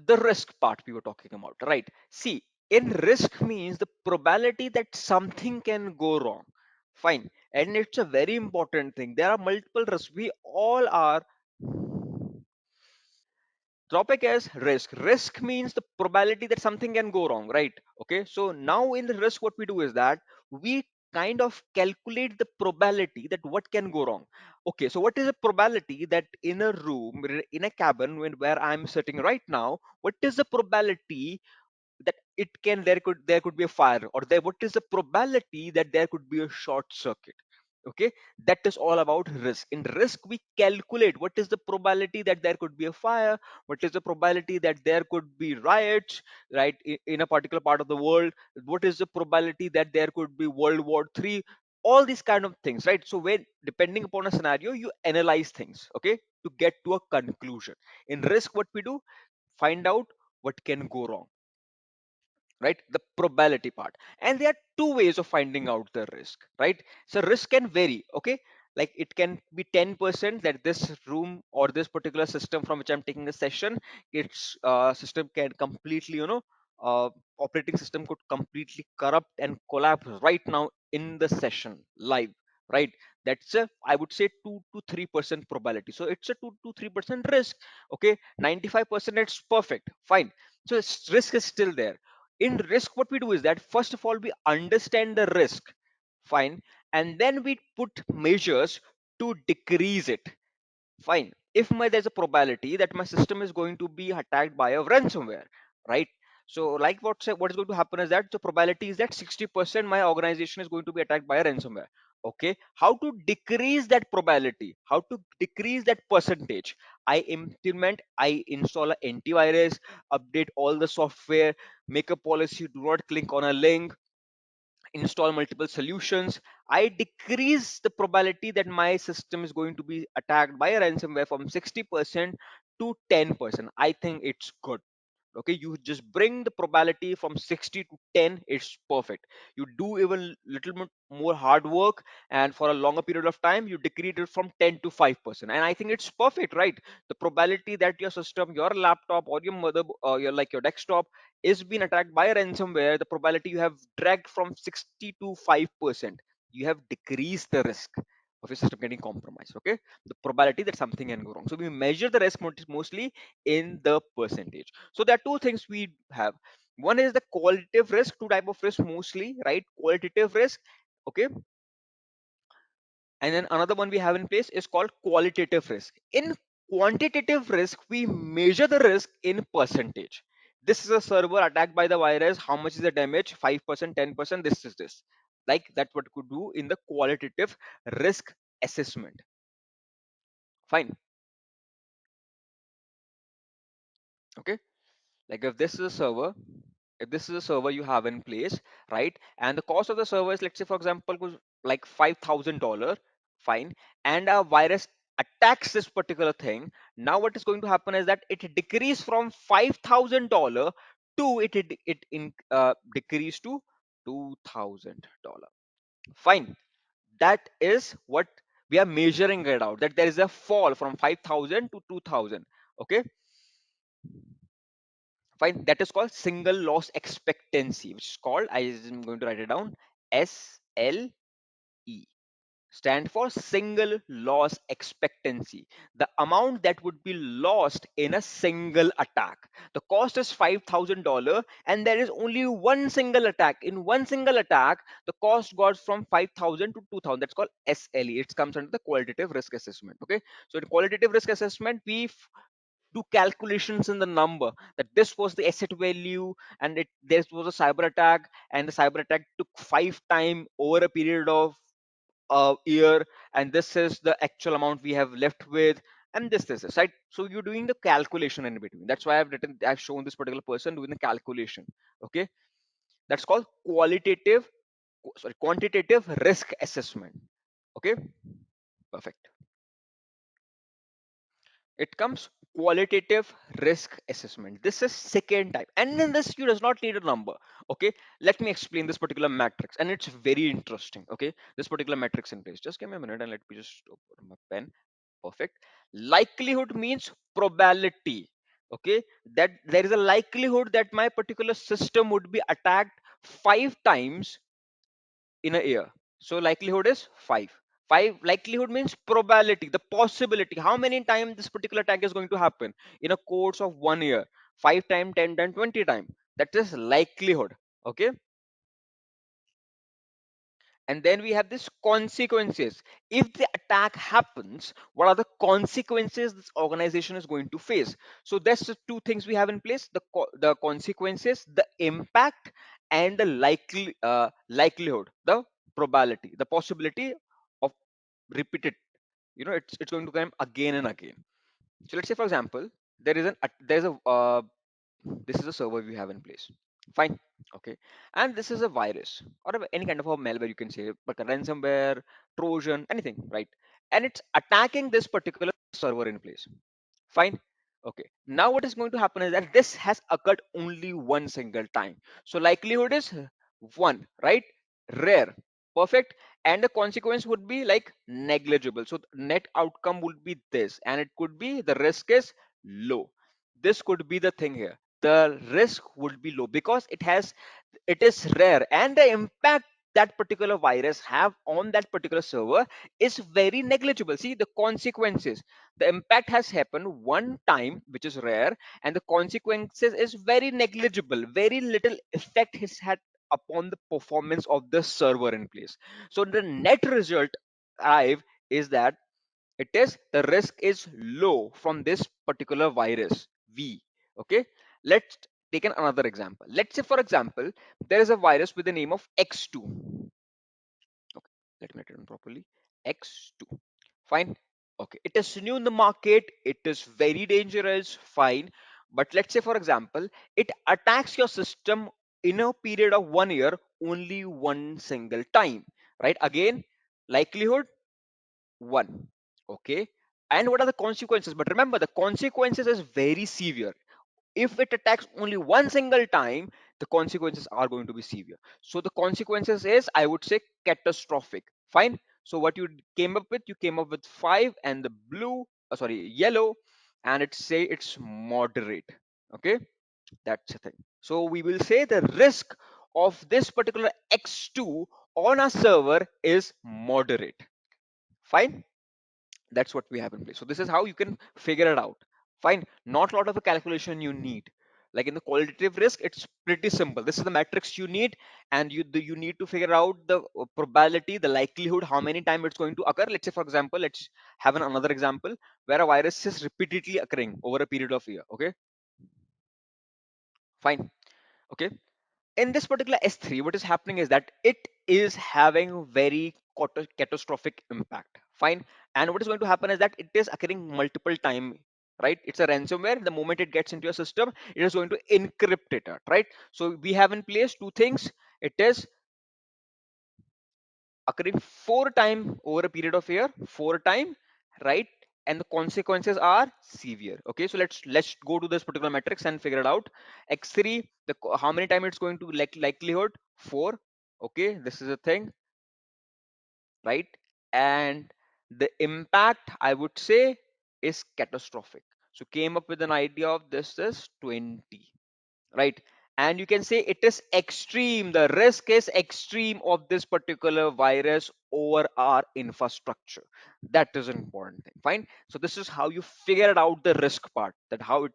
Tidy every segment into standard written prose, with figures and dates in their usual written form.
the risk part we were talking about, right? See, in risk means the probability that something can go wrong. Fine. And it's a very important thing. There are multiple risks. We all are. Topic is risk. Risk means the probability that something can go wrong, right? Okay. So now in the risk, what we do is that we kind of calculate the probability that what can go wrong. Okay. So what is the probability that in a room, in a cabin, where I'm sitting right now, what is the probability that it can there could be a fire, or there what is the probability that there could be a short circuit? Okay, that is all about risk. In risk we calculate what is the probability that there could be a fire, what is the probability that there could be riots, right, in a particular part of the world, what is the probability that there could be World War III, all these kind of things, right? So when depending upon a scenario you analyze things, okay, to get to a conclusion. In risk what we do, find out what can go wrong, right? The probability part. And there are two ways of finding out the risk, right? So risk can vary, okay? Like it can be 10% that this room or this particular system from which I'm taking the session, its system can completely, uh, operating system could completely corrupt and collapse right now in the session live, right? That's a, I would say, 2 to 3% probability. So it's a 2 to 3% risk. Okay, 95% it's perfect, fine. So risk is still there. In risk what we do is that first of all we understand the risk, fine, and then we put measures to decrease it, fine. If there's a probability that my system is going to be attacked by a ransomware, right? So like what is going to happen is that the probability is that 60% my organization is going to be attacked by a ransomware. Okay, how to decrease that probability, how to decrease that percentage? I install an antivirus, update all the software, make a policy, do not click on a link, install multiple solutions. I decrease the probability that my system is going to be attacked by a ransomware from 60% to 10%. I think it's good. Okay, you just bring the probability from 60 to 10, it's perfect. You do even little bit more hard work, and for a longer period of time you decrease it from 10 to 5%, and I think it's perfect, right? The probability that your system, your laptop, or your mother, your desktop is being attacked by a ransomware, the probability you have dragged from 60 to 5%. You have decreased the risk of your system getting compromised. Okay, the probability that something can go wrong, so we measure the risk mostly in the percentage. So there are two things we have. One is the qualitative risk, two type of risk mostly, right? Qualitative risk, okay, and then another one we have in place is called qualitative risk. In quantitative risk we measure the risk in percentage. This is a server attacked by the virus, how much is the damage? 5%, 10%, this is this. Like that what could do in the qualitative risk assessment. Fine. Okay, like if this is a server, if this is a server you have in place, right, and the cost of the server is, let's say for example, was like $5,000, fine, and a virus attacks this particular thing. Now what is going to happen is that it decrease from $5,000 to decrease to $2,000. Fine, that is what we are measuring it out, that there is a fall from 5,000 to 2,000. Okay, fine, that is called single loss expectancy, which is called, I am going to write it down, SLE, stand for single loss expectancy. The amount that would be lost in a single attack. The cost is $5,000 and there is only one single attack. In one single attack the cost goes from 5,000 to 2,000. That's called SLE. It comes under the qualitative risk assessment. Okay, so in qualitative risk assessment we do calculations in the number, that this was the asset value, and this was a cyber attack, and the cyber attack took 5 times over a period of a year, and this is the actual amount we have left with, and this is right. So you're doing the calculation in between. That's why I've shown this particular person doing the calculation. Okay, that's called quantitative risk assessment. Okay, perfect. It comes qualitative risk assessment. This is second type, and in this you does not need a number. Okay, let me explain this particular matrix, and it's very interesting. Okay, this particular matrix in place, just give me a minute and let me just open my pen. Perfect. Likelihood means probability. okay, that there is a likelihood that my particular system would be attacked 5 times in a year. So likelihood is 5. 5 likelihood means probability, the possibility. How many times this particular attack is going to happen in a course of 1 year? 5 times, 10 times, 20 times. That is likelihood. Okay. And then we have this consequences. If the attack happens, what are the consequences this organization is going to face? So that's the two things we have in place: the consequences, the impact, and the likelihood, the probability, the possibility of repeated. It's going to come again and again. So let's say, for example, there's a this is a server we have in place. Fine. Okay. And this is a virus or any kind of a malware, you can say, but a ransomware, Trojan, anything, right? And it's attacking this particular server in place. Fine. Okay. Now what is going to happen is that this has occurred only one single time. So likelihood is one, right? Rare. Perfect. And the consequence would be like negligible. So the net outcome would be this, and it could be the risk is low. This could be the thing here. The risk would be low because it is rare, and the impact that particular virus have on that particular server is very negligible. See the consequences, the impact has happened one time, which is rare, and the consequences is very negligible. Very little effect has had upon the performance of the server in place. So the net result arrive is that it is the risk is low from this particular virus v. Okay, let's take another example. Let's say, for example, there is a virus with the name of x2. Okay, let me write it down properly. X2. Fine. Okay, it is new in the market, it is very dangerous. Fine. But let's say, for example, it attacks your system in a period of 1 year only one single time. Right? Again, likelihood 1. Okay. And what are the consequences? But remember, the consequences is very severe. If it attacks only one single time, the consequences are going to be severe. So the consequences is, I would say, catastrophic. Fine. So what you came up with, you came up with 5, and the yellow, and it's moderate. Okay, that's the thing. So we will say the risk of this particular x2 on a server is moderate. Fine. That's what we have in place. So this is how you can figure it out. Fine. Not a lot of a calculation you need. Like in the qualitative risk, it's pretty simple. This is the matrix you need, and you need to figure out the probability, the likelihood, how many times it's going to occur. Let's say, for example, let's have another example where a virus is repeatedly occurring over a period of a year. Okay, fine. Okay, in this particular S3, what is happening is that it is having very catastrophic impact. Fine. And what is going to happen is that it is occurring multiple time, right? It's a ransomware. The moment it gets into your system, it is going to encrypt it out, right? So we have in place two things. It is occurring 4 time over a period of a year, 4 time, right? And the consequences are severe. Okay, so let's go to this particular matrix and figure it out. X3, how many time it's going to likelihood 4. Okay, this is a thing, right? And the impact, I would say, is catastrophic. So came up with an idea of this is 20, right? And you can say it is extreme, the risk is extreme of this particular virus over our infrastructure. That is an important thing. Fine. So this is how you figure out the risk part, that how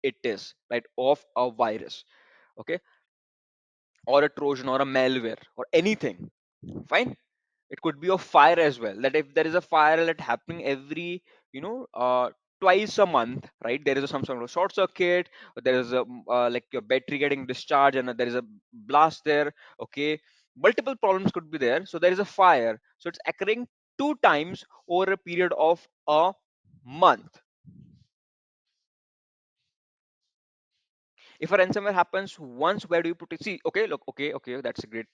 it is, right, of a virus. Okay, or a Trojan or a malware or anything. Fine. It could be a fire as well, that if there is a fire that happening every, you know uh, twice a month, right? There is some sort of short circuit, or there is a like your battery getting discharged, and there is a blast there. Okay, multiple problems could be there. So there is a fire, so it's occurring 2 times over a period of a month. If a ransomware happens once, where do you put it? See, okay, look, okay, that's a great,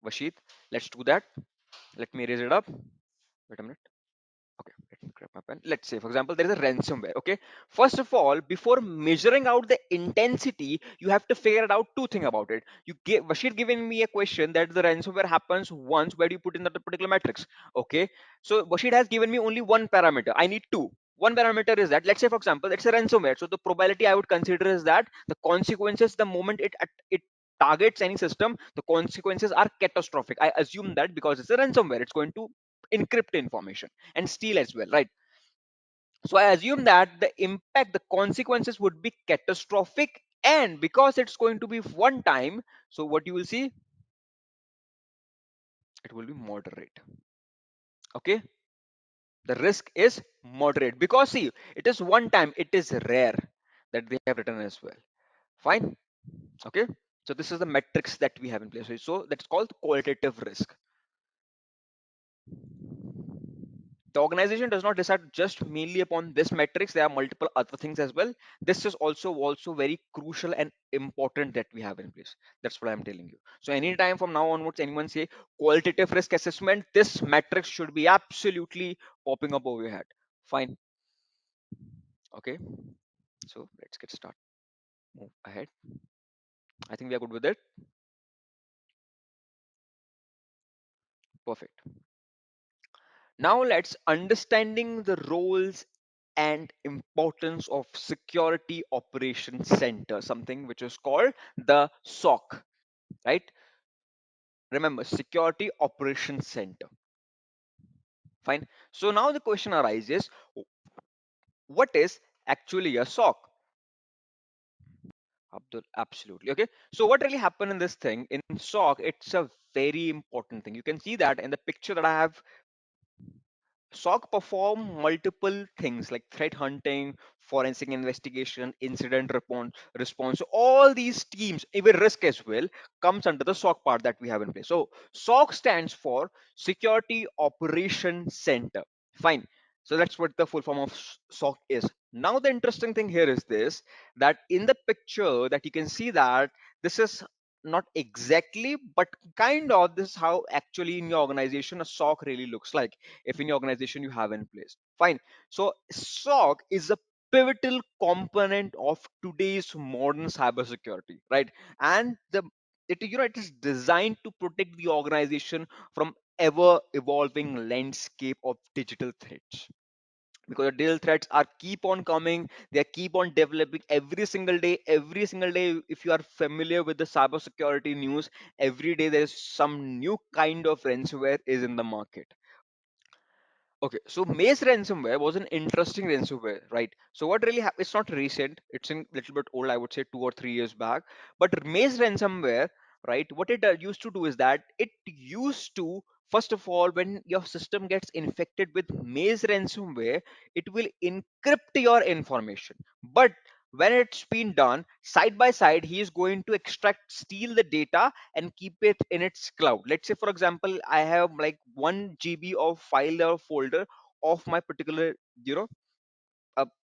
Vashit. Let's do that. Let me raise it up. Wait a minute. Okay, let me grab my pen. Let's say, for example, there is a ransomware. Okay, first of all, before measuring out the intensity, you have to figure it out two things about it. You gave Bashir giving me a question that the ransomware happens once. Where do you put in that particular matrix? Okay, so Bashir has given me only one parameter. I need two. One parameter is that, let's say for example it's a ransomware, so the probability I would consider is that the consequences, the moment it targets any system, the consequences are catastrophic. I assume that because it's a ransomware, it's going to encrypt information and steal as well, right? So I assume that the impact, the consequences would be catastrophic, and because it's going to be one time, so what you will see, it will be moderate. Okay, the risk is moderate because see, it is one time, it is rare that they have written as well. Fine. Okay, so this is the metrics that we have in place. So that's called qualitative risk. The organization does not decide just mainly upon this metrics, there are multiple other things as well. This is also very crucial and important that we have in place. That's what I'm telling you. So anytime from now onwards anyone say qualitative risk assessment, this metrics should be absolutely popping up over your head. Fine. Okay, so let's get started, move ahead. I think we are good with it. Perfect. Now let's understanding the roles and importance of security operations center, something which is called the SOC, right? Remember, security operations center. Fine. So now the question arises, what is actually a SOC? Abdul, absolutely. Okay. So what really happened in this thing in SOC? It's a very important thing. You can see that in the picture that I have. SOC perform multiple things like threat hunting, forensic investigation, incident response. So all these teams, even risk as well, comes under the SOC part that we have in place. So SOC stands for Security Operation Center. Fine. So that's what the full form of SOC is. Now the interesting thing here is this, that in the picture that you can see that this is not exactly, but kind of this is how actually in your organization a SOC really looks like, if in your organization you have in place. Fine. So SOC is a pivotal component of today's modern cybersecurity, right? And the it it is designed to protect the organization from ever evolving landscape of digital threats, because the digital threats are keep on coming, they keep on developing every single day. If you are familiar with the cybersecurity news, every day there is some new kind of ransomware is in the market. Okay, so Maze ransomware was an interesting ransomware, right? So what really happened? It's not recent. It's a little bit old. I would say 2 or 3 years back. But Maze ransomware, right? What it used to do is that it used to, first of all, when your system gets infected with Maze ransomware, it will encrypt your information. But when it's been done side by side, he is going to extract, steal the data and keep it in its cloud. Let's say for example I have like 1 GB of file or folder of my particular you know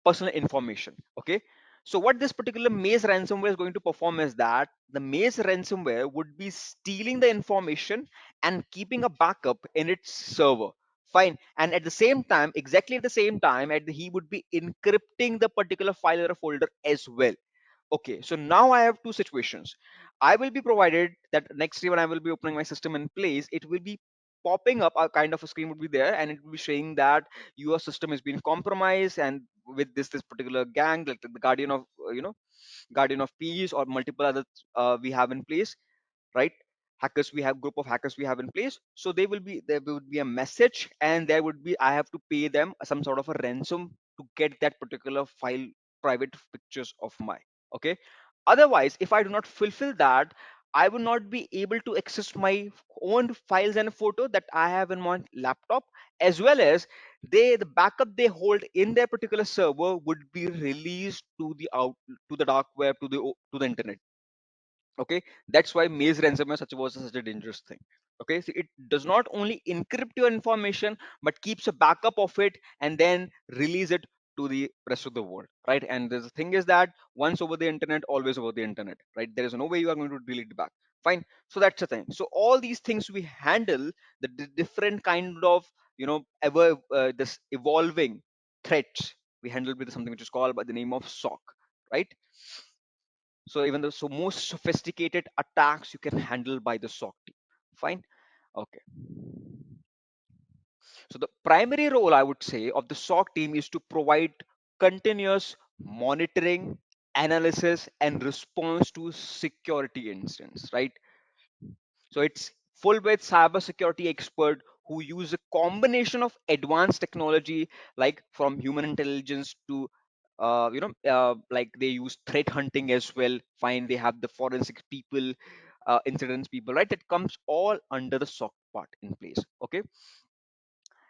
personal information. Okay, so what this particular Maze ransomware is going to perform is that the Maze ransomware would be stealing the information and keeping a backup in its server. Fine. And at the same time, exactly at the same time, he would be encrypting the particular file or folder as well. Okay, so now I have two situations. I will be provided that next day when I will be opening my system in place, it will be popping up, a kind of a screen would be there, and it will be saying that your system has been compromised, and with this particular gang, like the guardian of guardian of peace or multiple other we have in place, right? Hackers, we have group of hackers we have in place, so there would be a message, and there would be, I have to pay them some sort of a ransom to get that particular file, private pictures of my. Okay, otherwise if I do not fulfill that, I will not be able to access my own files and photo that I have in my laptop, as well as the backup they hold in their particular server would be released to the out, to the dark web, to the internet. Okay, that's why Maze ransomware was such a dangerous thing. Okay, so it does not only encrypt your information but keeps a backup of it and then release it to the rest of the world, right? And the thing is that once over the internet, always over the internet, right? There is no way you are going to delete it back. Fine. So that's the thing. So all these things we handle, the different kind of ever this evolving threats, we handle with something which is called by the name of SOC, right? So even the most sophisticated attacks you can handle by the SOC team. Fine. Okay. So the primary role, I would say, of the SOC team is to provide continuous monitoring, analysis, and response to security incidents, right? So it's full with cybersecurity expert who use a combination of advanced technology, like from human intelligence to like they use threat hunting as well. Fine, they have the forensic people, incidents people, right? That comes all under the SOC part in place. Okay,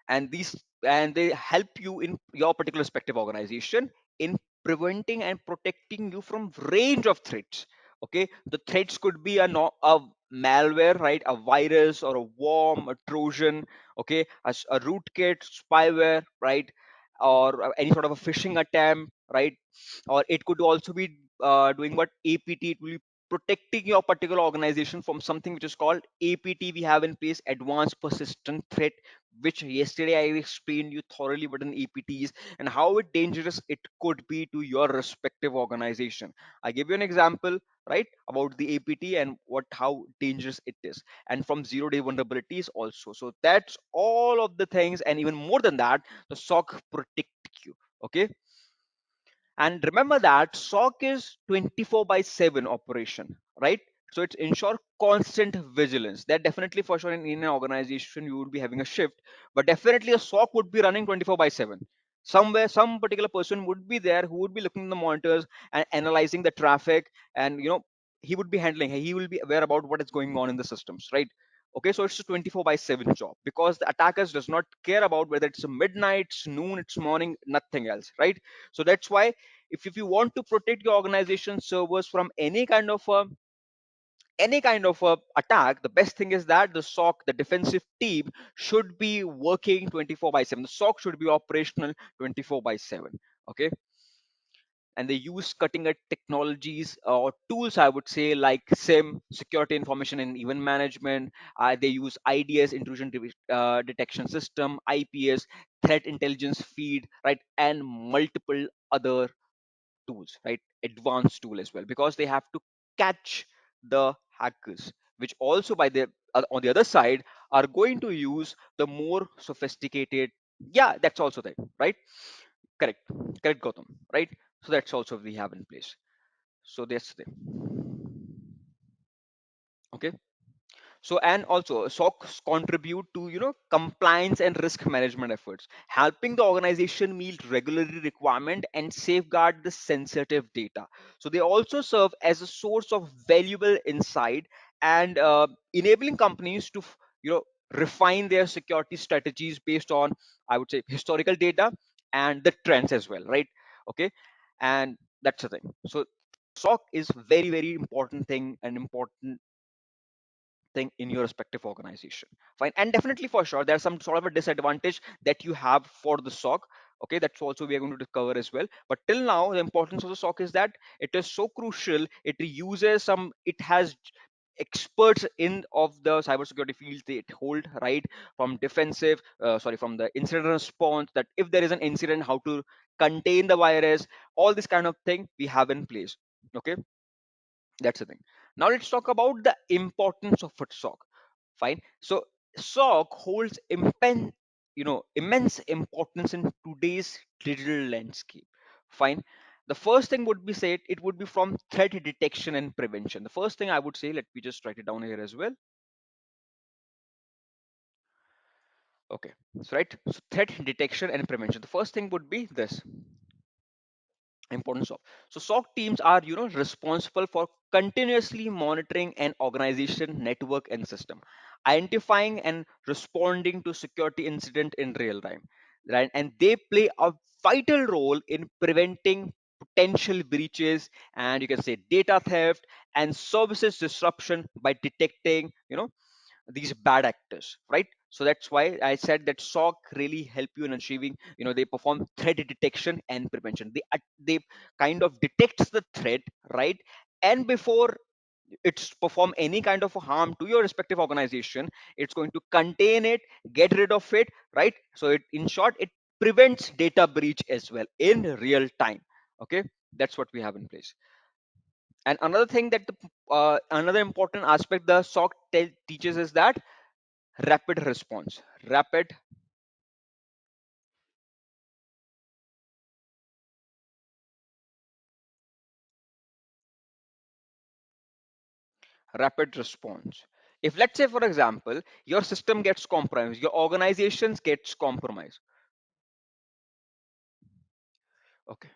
and these and they help you in your particular respective organization in preventing and protecting you from range of threats. Okay, the threats could be a malware, right? A virus or a worm, a trojan, okay, a rootkit, spyware, right? Or any sort of a phishing attempt, right? Or it could also be doing what apt, it will be protecting your particular organization from something which is called apt. We have in place advanced persistent threat, which yesterday I explained you thoroughly what an apt is and how it dangerous it could be to your respective organization. I give you an example, right, about the apt and what how dangerous it is, and from zero day vulnerabilities also. So that's all of the things, and even more than that, the soc protect you. Okay, and remember that SOC is 24 by 7 operation, right? So it's ensure constant vigilance. That definitely for sure in an organization you would be having a shift, but definitely a SOC would be running 24 by 7. Somewhere, some particular person would be there who would be looking at the monitors and analyzing the traffic, and he would be handling. He will be aware about what is going on in the systems, right? Okay, so it's a 24 by 7 job because the attackers does not care about whether it's a midnight, it's noon, it's morning, nothing else, right? So that's why if you want to protect your organization servers from any kind of a attack, the best thing is that the SOC, the defensive team, should be working 24 by 7. The SOC should be operational 24 by 7. Okay, and they use cutting edge technologies or tools, I would say, like SIEM, security information and event management. They use IDS, intrusion detection system, IPS, threat intelligence feed, right, and multiple other tools, right? Advanced tool as well, because they have to catch the hackers, which also by the on the other side are going to use the more sophisticated. Yeah, that's also there, right? Correct, correct, Gautam, right? So that's also we have in place. So that's the okay. So and also SOCs contribute to compliance and risk management efforts, helping the organization meet regulatory requirement and safeguard the sensitive data. So they also serve as a source of valuable insight and enabling companies to refine their security strategies based on, I would say, historical data and the trends as well, right? Okay, and that's the thing. So SOC is very important thing and important thing in your respective organization. Fine, and definitely for sure there's some sort of a disadvantage that you have for the SOC. Okay, that's also we are going to cover as well. But till now, the importance of the SOC is that it is so crucial. It uses some. It has experts in of the cybersecurity field they hold, right, from defensive from the incident response, that if there is an incident, how to contain the virus, all this kind of thing we have in place. Okay, that's the thing. Now let's talk about the importance of a SOC. Fine. So SOC holds immense importance in today's digital landscape. Fine. The first thing would be said it would be from threat detection and prevention. The first thing I would say, let me just write it down here as well. Okay. So right. So threat detection and prevention. The first thing would be this importance of. So SOC teams are responsible for continuously monitoring an organization network and system, identifying and responding to security incident in real time, right? And they play a vital role in preventing potential breaches, and you can say data theft and services disruption by detecting these bad actors, right? So that's why I said that SOC really help you in achieving, they perform threat detection and prevention. They kind of detects the threat, right? And before it's perform any kind of harm to your respective organization, it's going to contain it, get rid of it, right? So it, in short, it prevents data breach as well in real time. Okay, that's what we have in place. And another thing that another important aspect the SOC teaches is that rapid response. Rapid Rapid response. If, let's say, for example, your system gets compromised, your organizations gets compromised. Okay,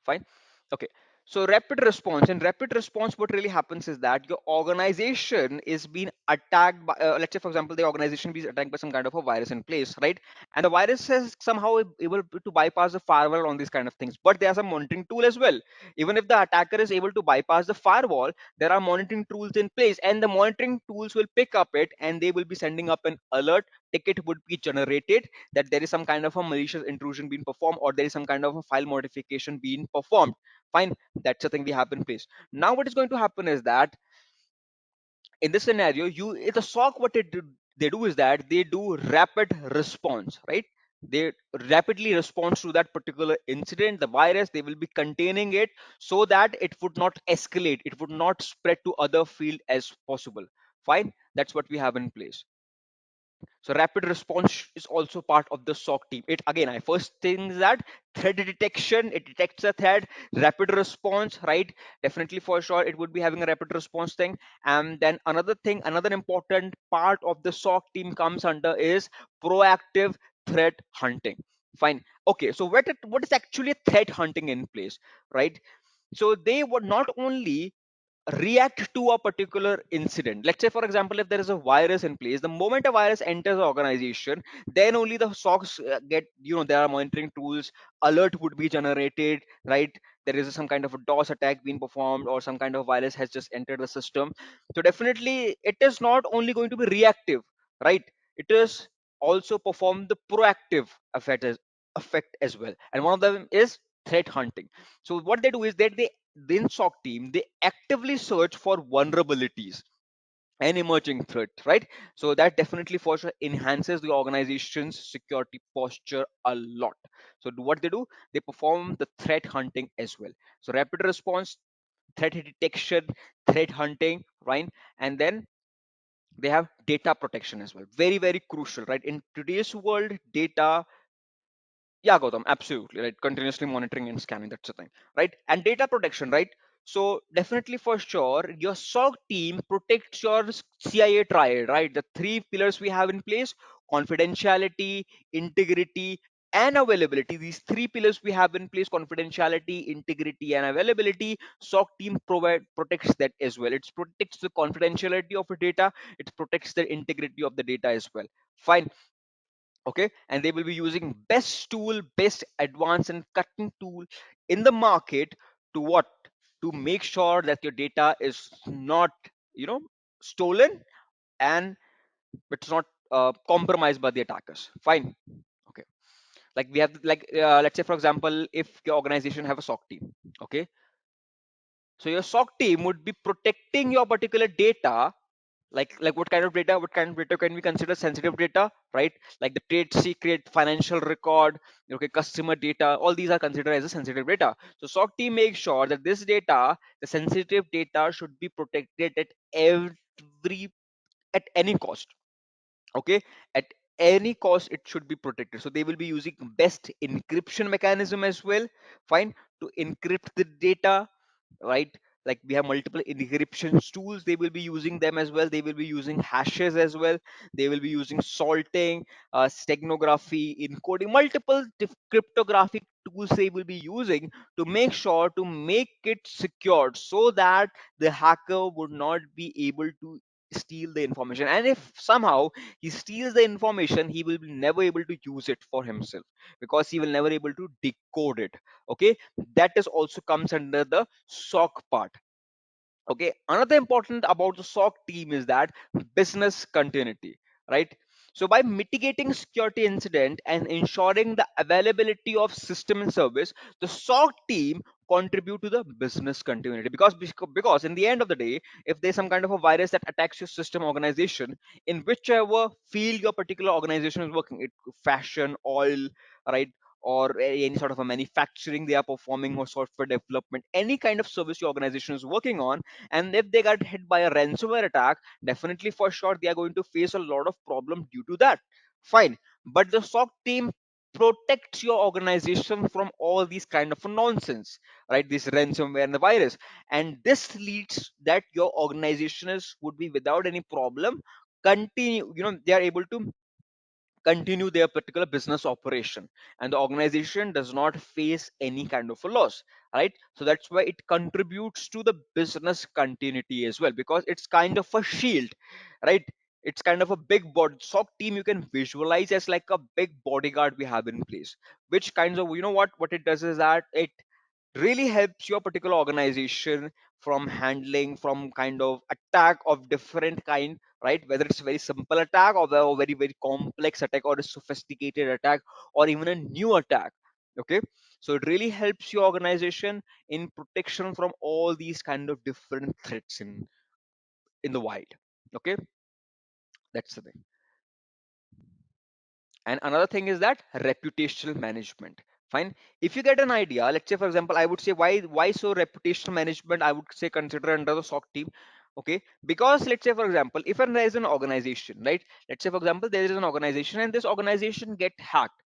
fine. Okay, so rapid response. In rapid response, what really happens is that your organization is being attacked by, let's say, for example, the organization is attacked by some kind of a virus in place, right? And the virus is somehow able to bypass the firewall on these kind of things. But there are some monitoring tool as well. Even if the attacker is able to bypass the firewall, there are monitoring tools in place, and the monitoring tools will pick up it, and they will be sending up an alert. Ticket would be generated that there is some kind of a malicious intrusion being performed, or there is some kind of a file modification being performed. Fine, that's the thing we have in place. Now what is going to happen is that in this scenario, the SOC, what they do is that they do rapid response, right? They rapidly respond to that particular incident, the virus. They will be containing it so that it would not escalate, it would not spread to other field as possible. Fine, that's what we have in place. So rapid response is also part of the SOC team. It again, I first thing is that threat detection, it detects a threat, rapid response, right? Definitely for sure, it would be having a rapid response thing. And then another thing, another important part of the SOC team comes under is proactive threat hunting. Fine. Okay, so what is actually a threat hunting in place, right? So they would not only react to a particular incident. Let's say, for example, if there is a virus in place, the moment a virus enters the organization, then only the SOCs get, there are monitoring tools, alert would be generated, right? There is some kind of a DOS attack being performed, or some kind of virus has just entered the system. So definitely, it is not only going to be reactive, right? It is also perform the proactive effect as well. And one of them is threat hunting. So what they do is that the SOC team, they actively search for vulnerabilities and emerging threat, right? So that definitely for sure enhances the organization's security posture a lot. So what they do, they perform the threat hunting as well. So rapid response, threat detection, threat hunting, right? And then they have data protection as well. Very, very crucial, right? In today's world, data, yeah, Gautam, absolutely, right? Continuously monitoring and scanning, that's the thing, right? And data protection, right? So definitely for sure, your SOC team protects your CIA triad, right? The three pillars we have in place: confidentiality, integrity, and availability. These three pillars we have in place: confidentiality, integrity, and availability. SOC team protects that as well. It protects the confidentiality of the data. It protects the integrity of the data as well. Fine. Okay, and they will be using best tool, best advanced and cutting tool in the market to what, to make sure that your data is not, stolen, and it's not compromised by the attackers. Fine. Okay, like we have, like, let's say for example, if your organization have a SOC team, okay, so your SOC team would be protecting your particular data. Like what kind of data can we consider sensitive data, right? Like the trade secret, financial record, okay, customer data, all these are considered as a sensitive data. So SOC team makes sure that this data, the sensitive data, should be protected every at any cost. Okay, at any cost it should be protected. So they will be using best encryption mechanism as well. Fine, to encrypt the data, right? Like we have multiple encryption tools, they will be using them as well. They will be using hashes as well. They will be using salting, steganography, encoding, multiple cryptographic tools they will be using to make sure to make it secured, so that the hacker would not be able to steal the information. And if somehow he steals the information, he will be never able to use it for himself, because he will never able to decode it. Okay, that is also comes under the SOC part. Okay, another important about the SOC team is that business continuity, right? So by mitigating security incident and ensuring the availability of system and service, the SOC team contribute to the business continuity, because in the end of the day, if there's some kind of a virus that attacks your system organization in whichever field your particular organization is working, it fashion, oil, right, or any sort of a manufacturing they are performing, or software development, any kind of service your organization is working on, and if they got hit by a ransomware attack, definitely for sure they are going to face a lot of problem due to that. Fine, but the SOC team protects your organization from all these kind of nonsense, right? This ransomware and the virus, and this leads that your organization is would be without any problem continue, they are able to continue their particular business operation, and the organization does not face any kind of a loss, right? So that's why it contributes to the business continuity as well, because it's kind of a shield, right? It's kind of a big body SOC team you can visualize as like a big bodyguard we have in place, which kinds of, what it does is that it really helps your particular organization from handling from kind of attack of different kind, right? Whether it's a very simple attack or a very very complex attack or a sophisticated attack or even a new attack. Okay, so it really helps your organization in protection from all these kind of different threats in the wild. Okay, that's the thing. And another thing is that reputational management. Fine. If you get an idea, let's say for example, I would say why so reputational management, I would say consider under the SOC team. Okay, because let's say for example, if there is an organization, right? Let's say for example, there is an organization and this organization get hacked.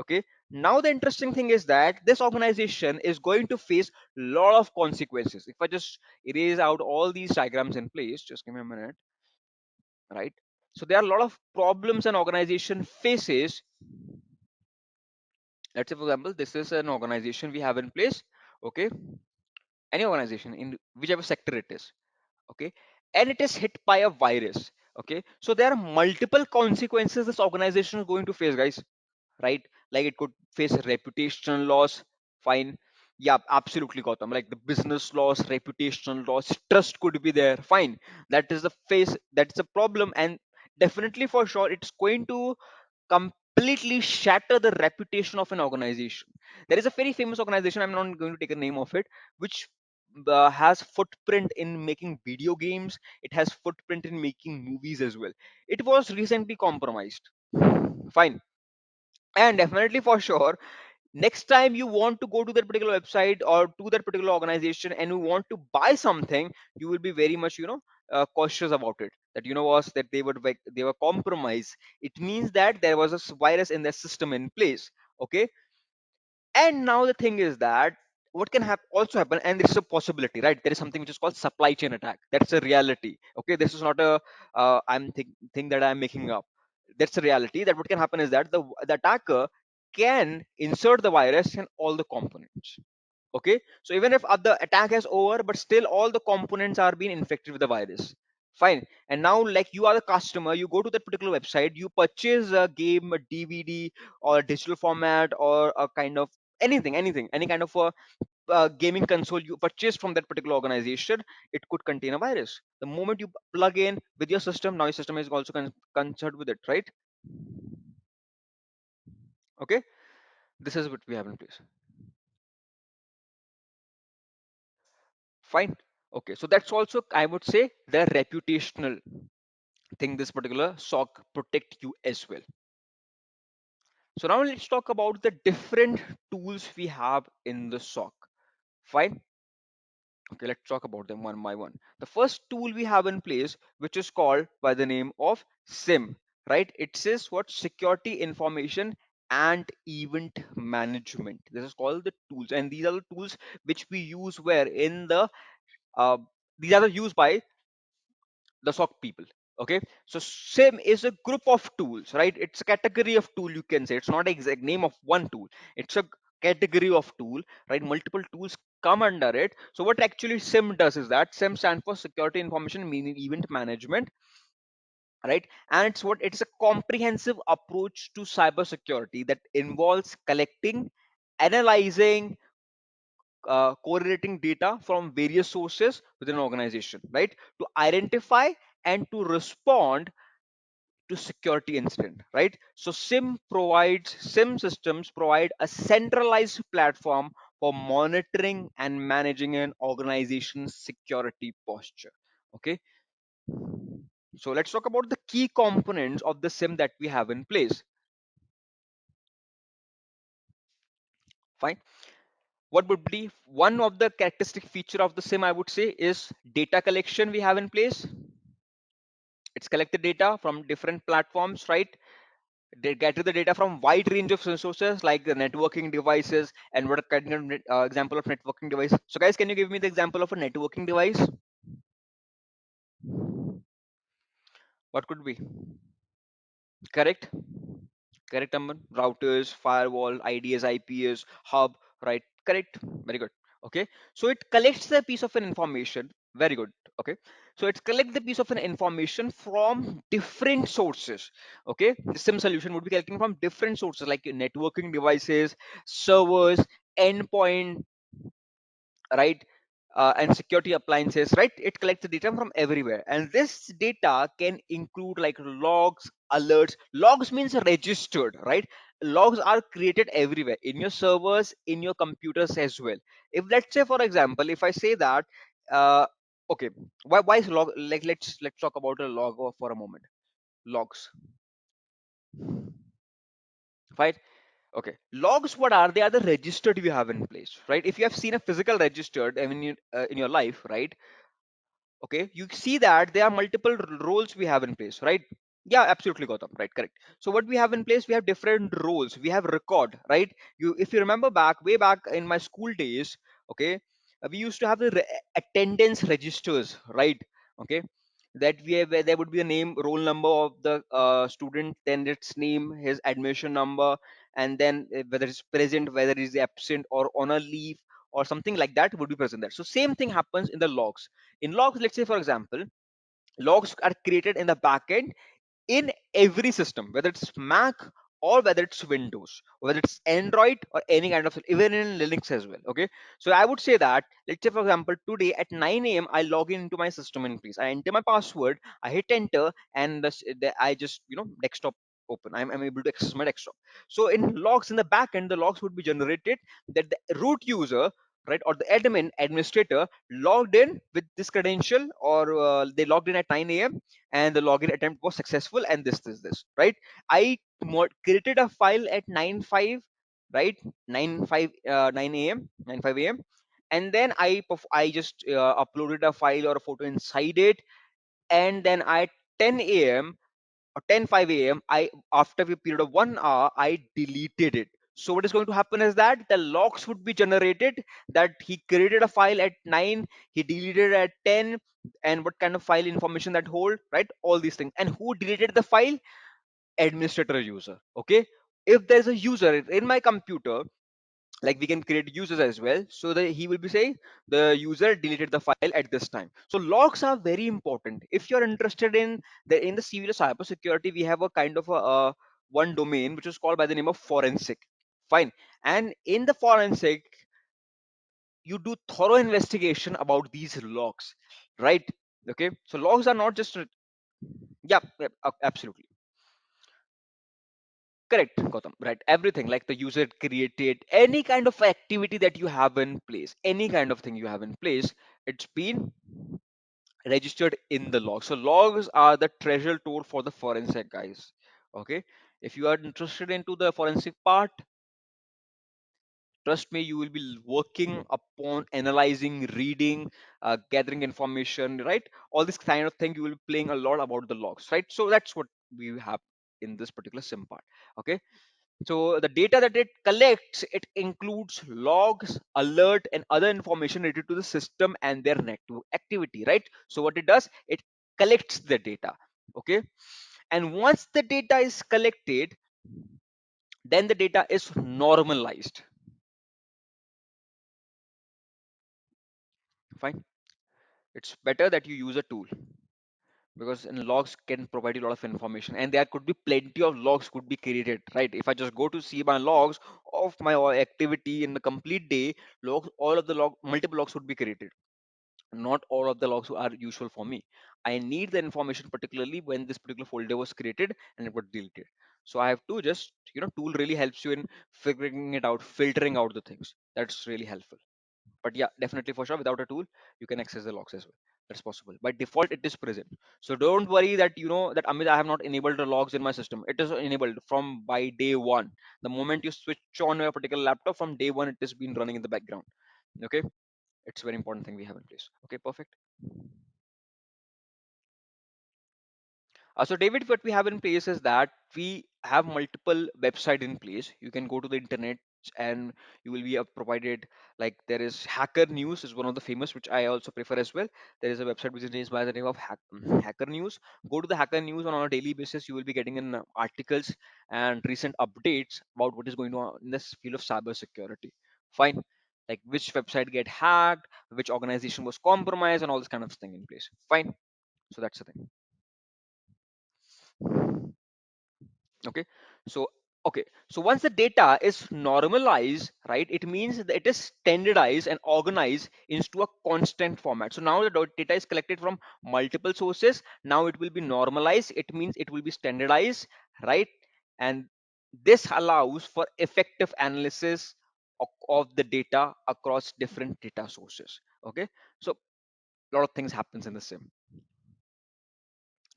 Okay, now the interesting thing is that this organization is going to face lot of consequences. If I just erase out all these diagrams in place, just give me a minute, right? So there are a lot of problems an organization faces. Let's say for example, this is an organization we have in place. Okay, any organization in whichever sector it is. Okay, and it is hit by a virus. Okay, so there are multiple consequences this organization is going to face, guys, right? Like it could face reputational loss. Fine. Yeah, absolutely, Gautam. Like the business loss, reputational loss, trust could be there. Fine. That is the face, that's the problem. And definitely for sure it's going to completely shatter the reputation of an organization. There is a very famous organization, I'm not going to take a name of it, which has footprint in making video games. It has footprint in making movies as well. It was recently compromised. Fine. And definitely for sure, next time you want to go to that particular website or to that particular organization and you want to buy something, you will be very much, cautious about it, that was that they were compromised. It means that there was a virus in their system in place. Okay, and now the thing is that what can also happen, and it's a possibility, right? There is something which is called supply chain attack. That's a reality. Okay, this is not a thing that I'm making up. That's a reality, that what can happen is that the attacker can insert the virus in all the components. Okay, so even if the attack is over, but still all the components are being infected with the virus. Fine. And now, like, you are the customer, you go to that particular website, you purchase a game, a DVD, or a digital format, or a kind of anything, any kind of a gaming console you purchase from that particular organization. It could contain a virus. The moment you plug in with your system, now your system is also concerned with it, right? Okay, this is what we have in place. Fine. Okay, so that's also, I would say, the reputational thing this particular SOC protect you as well. So now let's talk about the different tools we have in the SOC. Fine. Okay, let's talk about them one by one. The first tool we have in place, which is called by the name of SIM, right? It says what? Security information and event management. This is called the tools, and these are the tools which we use where in the uh, these are used by the SOC people. Okay, so SIM is a group of tools, right? It's a category of tool, you can say. It's not an exact name of one tool. It's a category of tool, right? Multiple tools come under it. So what actually SIM does is that SIM stands for Security Information Meaning Event Management, right? And it's a comprehensive approach to cybersecurity that involves collecting, analyzing, correlating data from various sources within an organization, right? To identify and to respond to security incident, right? So SIM systems provide a centralized platform for monitoring and managing an organization's security posture. Okay, so let's talk about the key components of the SIM that we have in place. Fine. What would be one of the characteristic feature of the SIM, I would say, is data collection we have in place. It's collected data from different platforms, right? They gather the data from wide range of sources like the networking devices. And what kind of example of networking device? So guys, can you give me the example of a networking device? What could be? Correct. Correct, Amman. Routers, firewall, IDS, IPS, hub, right? Correct. Very good. Okay. So it collects the piece of an information. Very good. Okay. So it collects the piece of an information from different sources. Okay. The SIM solution would be collecting from different sources like networking devices, servers, endpoint, right? And security appliances, right? It collects the data from everywhere, and this data can include like logs, alerts. Logs means registered, right? Logs are created everywhere in your servers, in your computers as well. If let's say, for example, if I say that, uh, okay, why is log, like let's talk about a log for a moment. Logs, right? Okay, logs, what are they? Are the registered you have in place, right? If you have seen a physical registered, I mean, in your life, right? Okay, you see that there are multiple roles we have in place, right? Yeah, absolutely, Gautam, right, correct. So what we have in place, we have different roles. We have record, right? You, if you remember back, way back in my school days, okay, we used to have the attendance registers, right? Okay, that we have, where there would be a name, roll number of the student, then its name, his admission number, and then whether it's present, whether it's absent or on a leave or something like that would be present there. So same thing happens in the logs. In logs, let's say, for example, logs are created in the backend in every system, whether it's Mac or whether it's Windows, whether it's Android or any kind of, even in Linux as well. Okay, so I would say that, let's say, for example, today at 9 a.m. I log in into my system in place. I enter my password, I hit enter, and I just, desktop open. I'm able to access my desktop. So in logs in the back end, the logs would be generated that the root user, right, or the admin administrator logged in with this credential, or they logged in at 9 a.m, and the login attempt was successful, and this, right? I created a file at 9:05, right? 9:05, 9 a.m, 9:05 a.m, and then I just uploaded a file or a photo inside it, and then at 10 a.m or 10:05 a.m, I, after a period of 1 hour, I deleted it. So what is going to happen is that the logs would be generated that he created a file at 9, he deleted at 10, and what kind of file information that hold, right? All these things. And who deleted the file? Administrator, user. Okay, if there's a user in my computer, like we can create users as well, so that he will be saying the user deleted the file at this time. So logs are very important. If you're interested in the civil cyber security, we have a kind of a one domain which is called by the name of forensic. Fine. And in the forensic, you do thorough investigation about these logs, right? Okay, so logs are not just yeah, yeah, absolutely correct, Gautam. Right, everything like the user created, any kind of activity that you have in place, any kind of thing you have in place, it's been registered in the log. So logs are the treasure trove for the forensic guys. Okay, if you are interested into the forensic part, trust me, you will be working upon analyzing, reading, gathering information, right? All this kind of thing, you will be playing a lot about the logs, right? So that's what we have in this particular sim part. Okay, so the data that it collects, it includes logs, alert, and other information related to the system and their network activity, right? So what it does, it collects the data. Okay, and once the data is collected, then the data is normalized. Fine. It's better that you use a tool, because in logs can provide you a lot of information, and there could be plenty of logs could be created, right? If I just go to see my logs of my activity in the complete day, logs, all of the multiple logs would be created. Not all of the logs are useful for me. I need the information particularly when this particular folder was created and it was deleted. So I have to just, tool really helps you in figuring it out, filtering out the things. That's really helpful. But yeah, definitely, for sure, without a tool you can access the logs as well. That's possible. By default it is present. So don't worry that, that Amit, I have not enabled the logs in my system. It is enabled from by day one. The moment you switch on a particular laptop, from day one it has been running in the background. Okay, it's a very important thing we have in place. Okay, perfect. So David, what we have in place is that we have multiple website in place. You can go to the internet and you will be provided, like there is Hacker News is one of the famous, which I also prefer as well. There is a website which is named by the name of Hacker News. Go to the Hacker News, on a daily basis you will be getting in articles and recent updates about what is going on in this field of cybersecurity. Fine. Like which website get hacked, which organization was compromised, and all this kind of thing in place. Fine. So that's the thing. Okay. So so once the data is normalized, right, it means that it is standardized and organized into a constant format. So now the data is collected from multiple sources. Now it will be normalized, it means it will be standardized, right? And this allows for effective analysis of the data across different data sources. Okay. So a lot of things happens in the sim.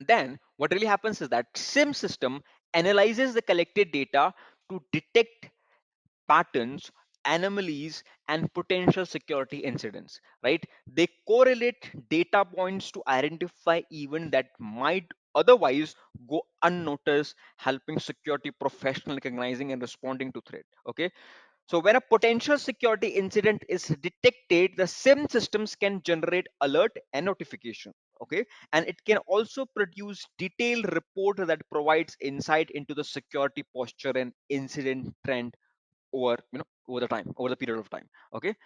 Then what really happens is that SIM system analyzes the collected data to detect patterns, anomalies, and potential security incidents, right? They correlate data points to identify events that might otherwise go unnoticed, helping security professional recognizing and responding to threat. Okay. So when a potential security incident is detected, the SIM systems can generate alert and notification. Okay, and it can also produce detailed report that provides insight into the security posture and incident trend over over the time, over the period of time. Okay,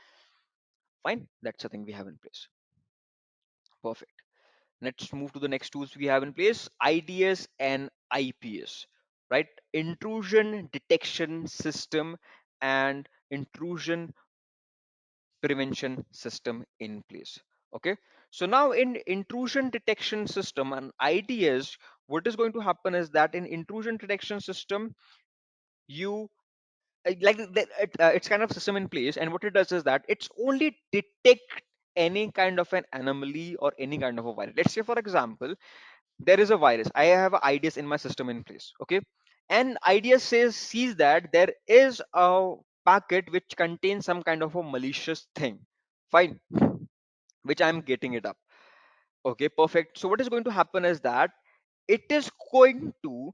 fine. That's the thing we have in place. Perfect. Let's move to the next tools we have in place: IDS and IPS. Right, intrusion detection system and intrusion prevention system in place. Okay, so now in intrusion detection system and IDS, what is going to happen is that in intrusion detection system, you it's kind of system in place, and what it does is that it's only detect any kind of an anomaly or any kind of a virus. Let's say for example, there is a virus, I have a IDS in my system in place. Okay, and IDS sees that there is a packet which contains some kind of a malicious thing. Fine, which I'm getting it up. Okay, perfect. So what is going to happen is that it is going to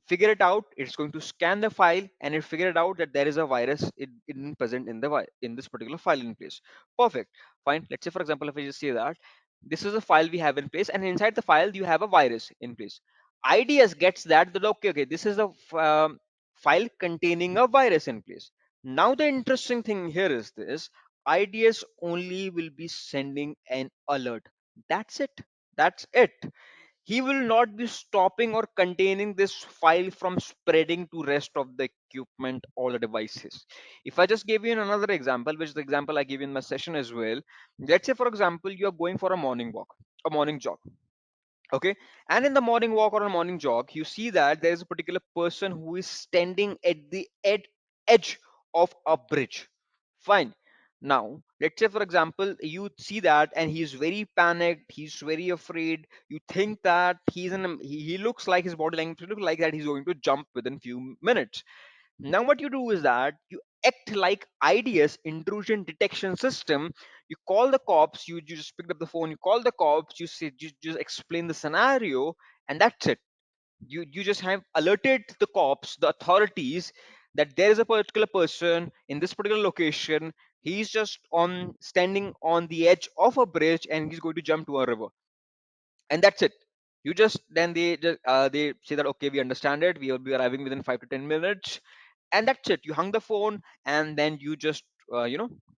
figure it out. It's going to scan the file and it figured out that there is a virus in present in the in this particular file in place. Perfect. Fine. Let's say for example, if I just say that this is a file we have in place, and inside the file you have a virus in place. IDS gets that okay, this is a file containing a virus in place. Now the interesting thing here is this: IDS only will be sending an alert. That's it. That's it. He will not be stopping or containing this file from spreading to rest of the equipment or the devices. If I just give you another example, which is the example I gave in my session as well, let's say for example you are going for a morning walk, a morning jog. Okay, and in the morning walk or a morning jog, you see that there is a particular person who is standing at the edge of a bridge. Fine. Now let's say for example you see that and he's very panicked, he's very afraid. You think that he looks like his body language looks like that he's going to jump within few minutes. Now what you do is that you act like IDS, intrusion detection system. You call the cops, you just picked up the phone, you call the cops, you just explain the scenario, and that's it. You just have alerted the cops, the authorities, that there is a particular person in this particular location. He's just on standing on the edge of a bridge and he's going to jump to a river, and that's it. You just then they say that okay, we understand it, we will be arriving within 5 to 10 minutes, and that's it. You hung the phone, and then you just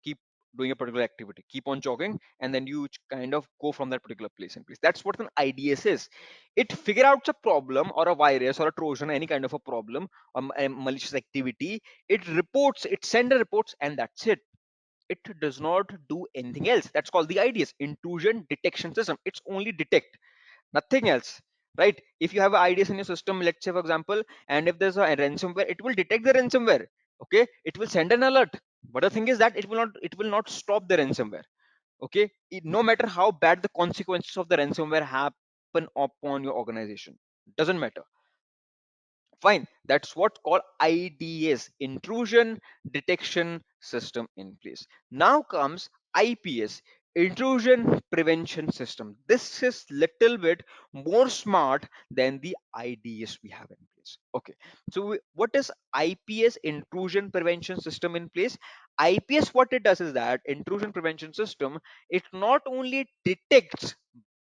keep doing a particular activity, keep on jogging, and then you kind of go from that particular place and place. That's what an IDS is. It figure out a problem or a virus or a trojan, any kind of a problem, a malicious activity. It reports, it send the reports, and that's it. It does not do anything else. That's called the IDS, intrusion detection system. It's only detect, nothing else. Right, if you have IDS in your system, let's say for example, and if there's a ransomware, it will detect the ransomware. Okay, it will send an alert, but the thing is that it will not stop the ransomware. Okay, no matter how bad the consequences of the ransomware happen upon your organization, doesn't matter. Fine, that's what called IDS, intrusion detection system in place. Now comes IPS, Intrusion prevention system. This is little bit more smart than the IDS we have in place. Okay, so what is IPS, intrusion prevention system, in place? IPS, what it does is that intrusion prevention system, it not only detects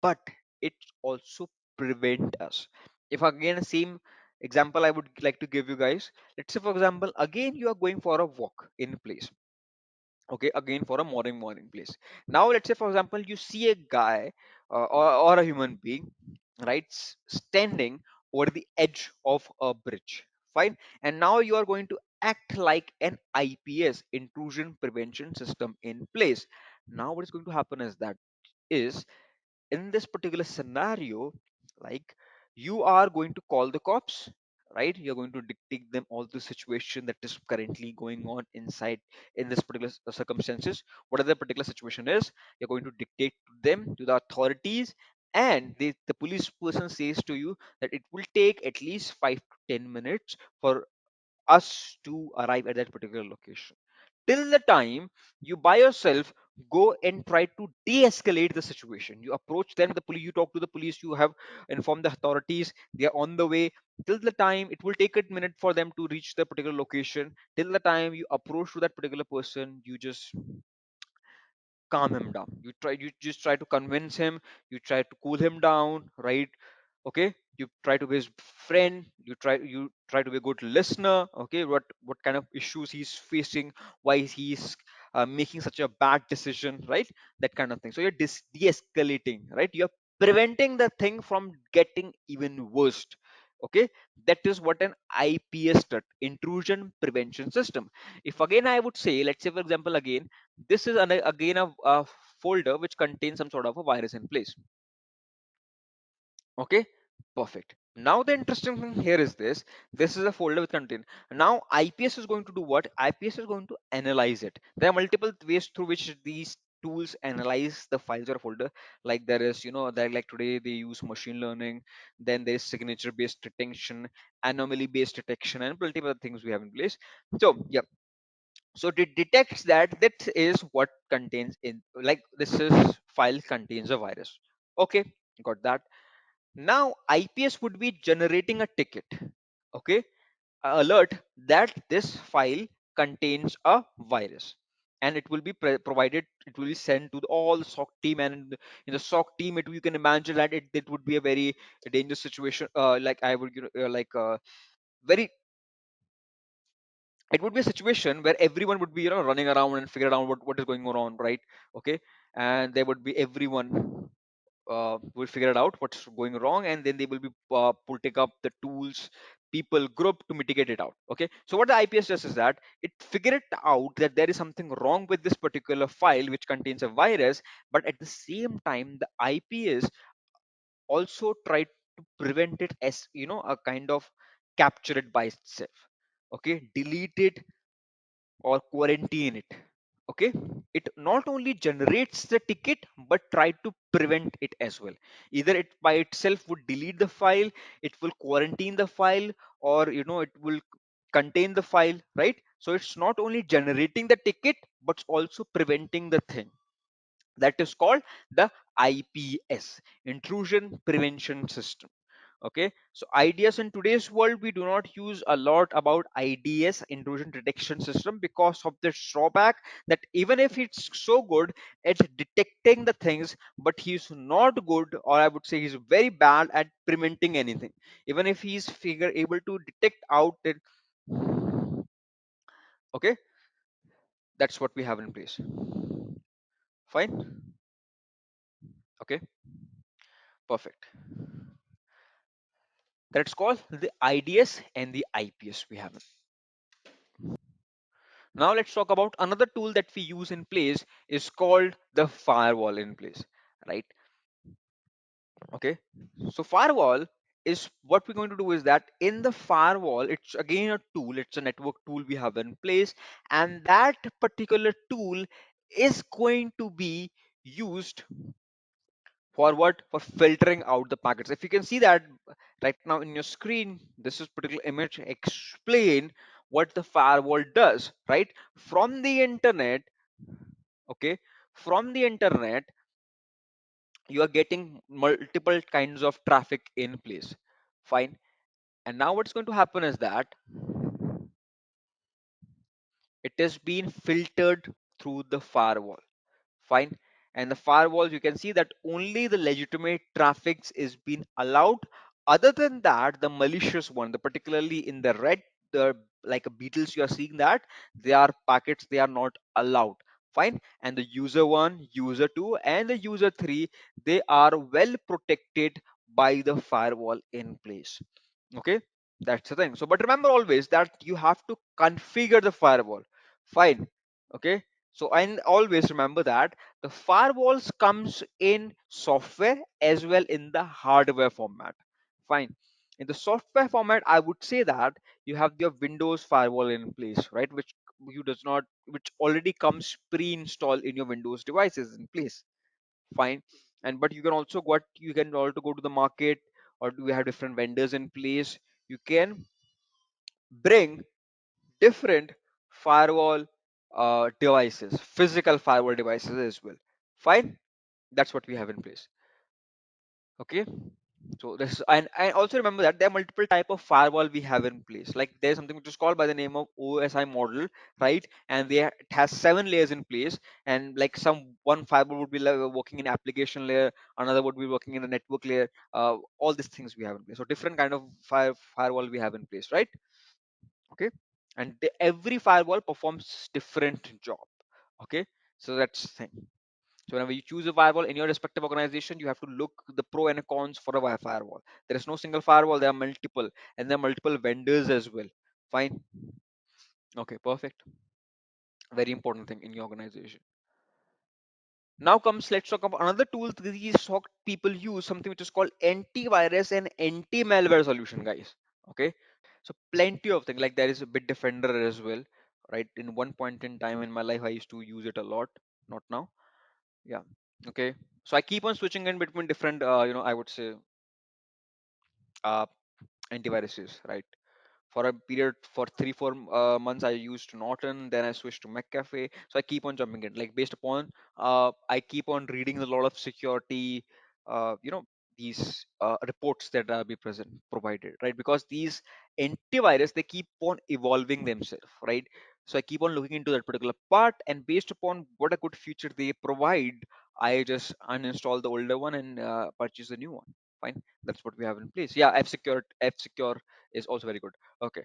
but it also prevent us. If again same example I would like to give you guys, let's say for example again you are going for a walk in place. Okay, again for a morning place. Now let's say for example you see a guy or a human being, right, standing over the edge of a bridge. Fine. And now you are going to act like an IPS, intrusion prevention system, in place. Now what is going to happen is that is in this particular scenario, like, you are going to call the cops, right? You're going to dictate them all the situation that is currently going on inside in this particular circumstances. Whatever the particular situation is, you're going to dictate to them, to the authorities, and the police person says to you that it will take at least 5 to 10 minutes for us to arrive at that particular location. Till the time you by yourself go and try to de-escalate the situation, you approach them, the police, you talk to the police, you have informed the authorities, they are on the way. Till the time it will take a minute for them to reach the particular location, till the time you approach to that particular person, you just calm him down, you just try to convince him, you try to cool him down, right? Okay, you try to be his friend, you try to be a good listener. Okay, what kind of issues he's facing, why he's making such a bad decision, right? That kind of thing. So you're de-escalating, right? You're preventing the thing from getting even worse. Okay, that is what an IPS does, intrusion prevention system. If again I would say, let's say for example again, this is again a folder which contains some sort of a virus in place. Okay, perfect. Now the interesting thing here is this is a folder with content. Now IPS is going to do what? IPS is going to analyze it. There are multiple ways through which these tools analyze the files or folder. Like there is, there, like today they use machine learning, then there's signature based detection, anomaly based detection, and multiple other things we have in place. So yeah, so it detects that that is what contains in, like, this is file contains a virus. Okay, got that. Now IPS would be generating a ticket, okay, a alert that this file contains a virus, and it will be provided. It will be sent to all the SOC team, and in the SOC team, you can imagine that it would be a very dangerous situation. Like I would, very, it would be a situation where everyone would be, running around and figure out what is going on, right? Okay, and there would be everyone will figure it out what's going wrong, and then they will be putting up the tools, people group to mitigate it out. Okay, so what the IPS does is that it figure it out that there is something wrong with this particular file which contains a virus, but at the same time the IPS also try to prevent it, as a kind of capture it by itself. Okay, delete it or quarantine it. Okay, it not only generates the ticket but try to prevent it as well. Either it by itself would delete the file, it will quarantine the file, or it will contain the file, right? So it's not only generating the ticket but also preventing the thing. That is called the IPS, intrusion prevention system. Okay, so IDS, in today's world we do not use a lot about IDS, intrusion detection system, because of the drawback that even if it's so good at detecting the things, but he's not good, or I would say he's very bad at preventing anything. Even if he's figure able to detect out it. Okay, that's what we have in place. Fine. Okay, perfect. That's called the IDS and the IPS we have. Now let's talk about another tool that we use in place is called the firewall in place, right? Okay. So firewall is what we're going to do is that in the firewall, it's again a tool, it's a network tool we have in place, and that particular tool is going to be used for what? For filtering out the packets. If you can see that right now in your screen, this is particular image explain what the firewall does, right? From the internet, okay, from the internet, you are getting multiple kinds of traffic in place. Fine. And now what's going to happen is that it is being filtered through the firewall. Fine. And the firewalls, you can see that only the legitimate traffics is being allowed. Other than that, the malicious one, the particularly in the red, the like a beetles, you are seeing that they are packets, they are not allowed. Fine. And the user one, user two, and the user three, they are well protected by the firewall in place. Okay, that's the thing. So but remember always that you have to configure the firewall. Fine. Okay, so and always remember that the firewalls comes in software as well in the hardware format. Fine. In the software format, I would say that you have your Windows firewall in place, right, which you does not, which already comes pre-installed in your Windows devices in place. Fine. And but you can also go to the market, or do we have different vendors in place. You can bring different firewall devices, physical firewall devices as well. Fine. That's what we have in place. Okay. So this, and also remember that there are multiple type of firewall we have in place. Like there's something which is called by the name of OSI model, right? And it has 7 layers in place. And like some one firewall would be like working in application layer, another would be working in the network layer. All these things we have in place. So different kind of firewall we have in place, right? Okay. And every firewall performs different job. Okay. So that's the thing. So whenever you choose a firewall in your respective organization, you have to look the pro and cons for a firewall. There is no single firewall, there are multiple, and there are multiple vendors as well. Fine. Okay, perfect. Very important thing in your organization. Now comes, let's talk about another tool that these SOC people use, something which is called antivirus and anti-malware solution, guys. Okay. So plenty of things, like there is a Bitdefender as well, right? In one point in time in my life, I used to use it a lot, not now. Yeah. Okay. So I keep on switching in between different, I would say, uh, antiviruses, right? For a period for 3 4 months I used Norton, then I switched to McAfee. So I keep on jumping in, like based upon I keep on reading a lot of security, uh, you know these reports that are be present provided, right? Because these antivirus, they keep on evolving themselves, right? So I keep on looking into that particular part, and based upon what a good feature they provide, I just uninstall the older one and purchase a new one. Fine. That's what we have in place. Yeah, F secure is also very good. Okay,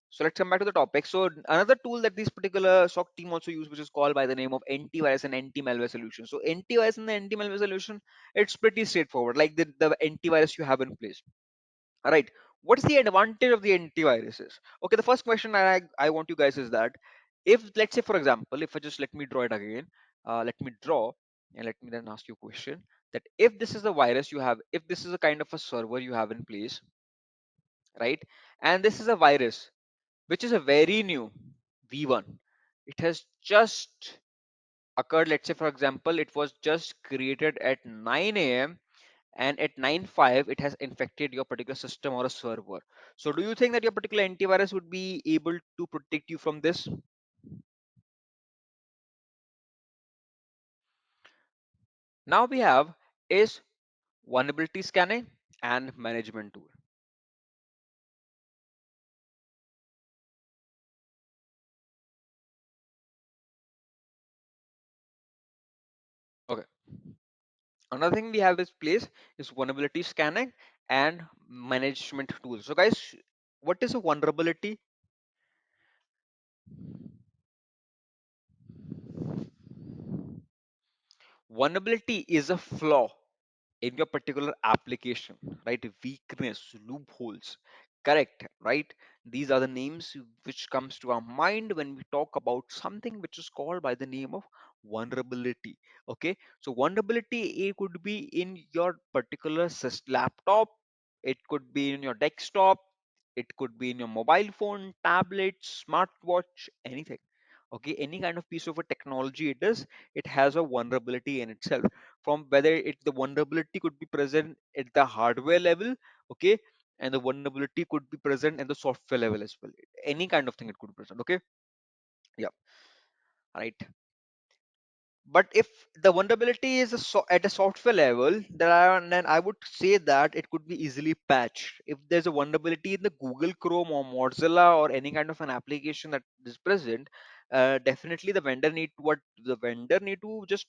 so let's come back to the topic. So another tool that this particular SOC team also use, which is called by the name of antivirus and anti-malware solution. So antivirus and the anti-malware solution, it's pretty straightforward. Like the antivirus you have in place. All right. What's the advantage of the antiviruses? Okay, the first question I want you guys is that, if let's say for example, if I just let me draw it again, let me draw and let me then ask you a question, that if this is a virus you have, if this is a kind of a server you have in place, right, and this is a virus which is a very new V1. It has just occurred. Let's say, for example, it was just created at 9 a.m. and at 9:05 it has infected your particular system or a server. So, do you think that your particular antivirus would be able to protect you from this? Now we have is vulnerability scanning and management tool. Okay. Another thing we have is place is vulnerability scanning and management tools. So, guys, what is a vulnerability? Vulnerability is a flaw in your particular application, right? Weakness, loopholes, correct, right? These are the names which comes to our mind when we talk about something which is called by the name of vulnerability. Okay, so vulnerability, it could be in your particular laptop, it could be in your desktop, it could be in your mobile phone, tablet, smartwatch, anything. Okay, any kind of piece of a technology it is, it has a vulnerability in itself. From whether the vulnerability could be present at the hardware level, okay, and the vulnerability could be present at the software level as well. Any kind of thing it could be present. Okay, yeah, right. But if the vulnerability is at a software level, then I would say that it could be easily patched. If there's a vulnerability in the Google Chrome or Mozilla or any kind of an application that is present, definitely the vendor need to just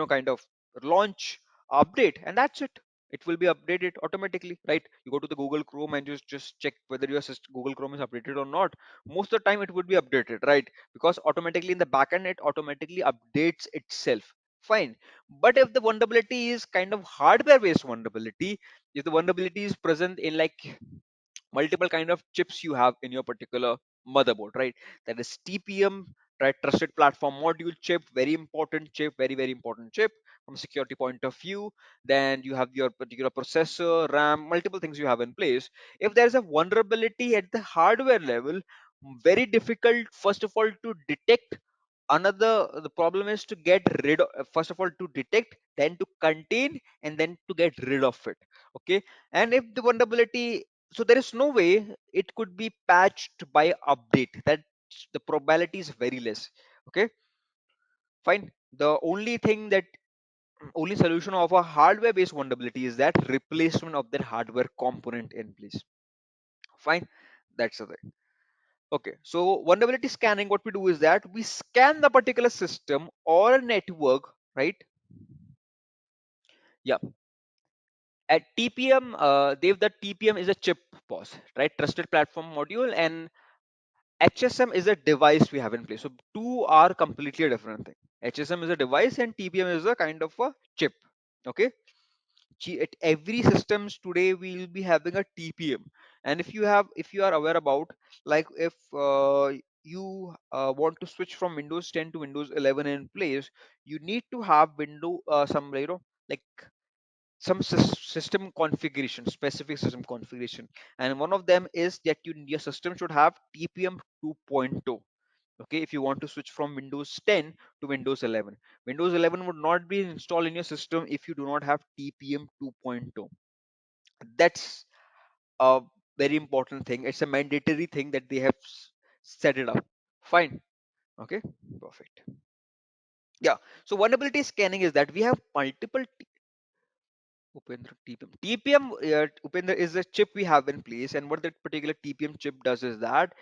kind of launch update, and that's it. It will be updated automatically, right? You go to the Google Chrome and just check whether your Google Chrome is updated or not. Most of the time it would be updated, right? Because automatically in the backend it automatically updates itself. Fine. But if the vulnerability is kind of hardware based vulnerability, if the vulnerability is present in like multiple kind of chips you have in your particular motherboard, right? That is TPM, right? Trusted platform module chip, very important chip, very important chip from security point of view. Then you have your particular processor, RAM, multiple things you have in place. If there is a vulnerability at the hardware level, very difficult first of all to detect. Another, the problem is to get rid of, first of all to detect, then to contain, and then to get rid of it. Okay. And if the vulnerability, so there is no way it could be patched by update, that the probability is very less. Okay, fine. The only thing that only solution of a hardware based vulnerability is that replacement of that hardware component in place. Fine, that's the thing. Okay, so vulnerability scanning, what we do is that we scan the particular system or a network, right? Yeah, at TPM, the TPM is a chip pos, right? Trusted platform module, and HSM is a device we have in place. So two are completely different thing. HSM is a device and TPM is a kind of a chip. Okay. At every systems today we will be having a TPM. And if you are aware about, like if you want to switch from Windows 10 to Windows 11 in place, you need to have some like some system configuration, specific system configuration, and one of them is that your system should have TPM 2.0. Okay, if you want to switch from Windows 10 to Windows 11, Windows 11 would not be installed in your system if you do not have TPM 2.0. That's a very important thing. It's a mandatory thing that they have set it up. Fine. Okay, perfect. Yeah, so vulnerability scanning is that we have multiple Upendra, TPM. TPM, Upendra, is a chip we have in place, and what that particular TPM chip does is that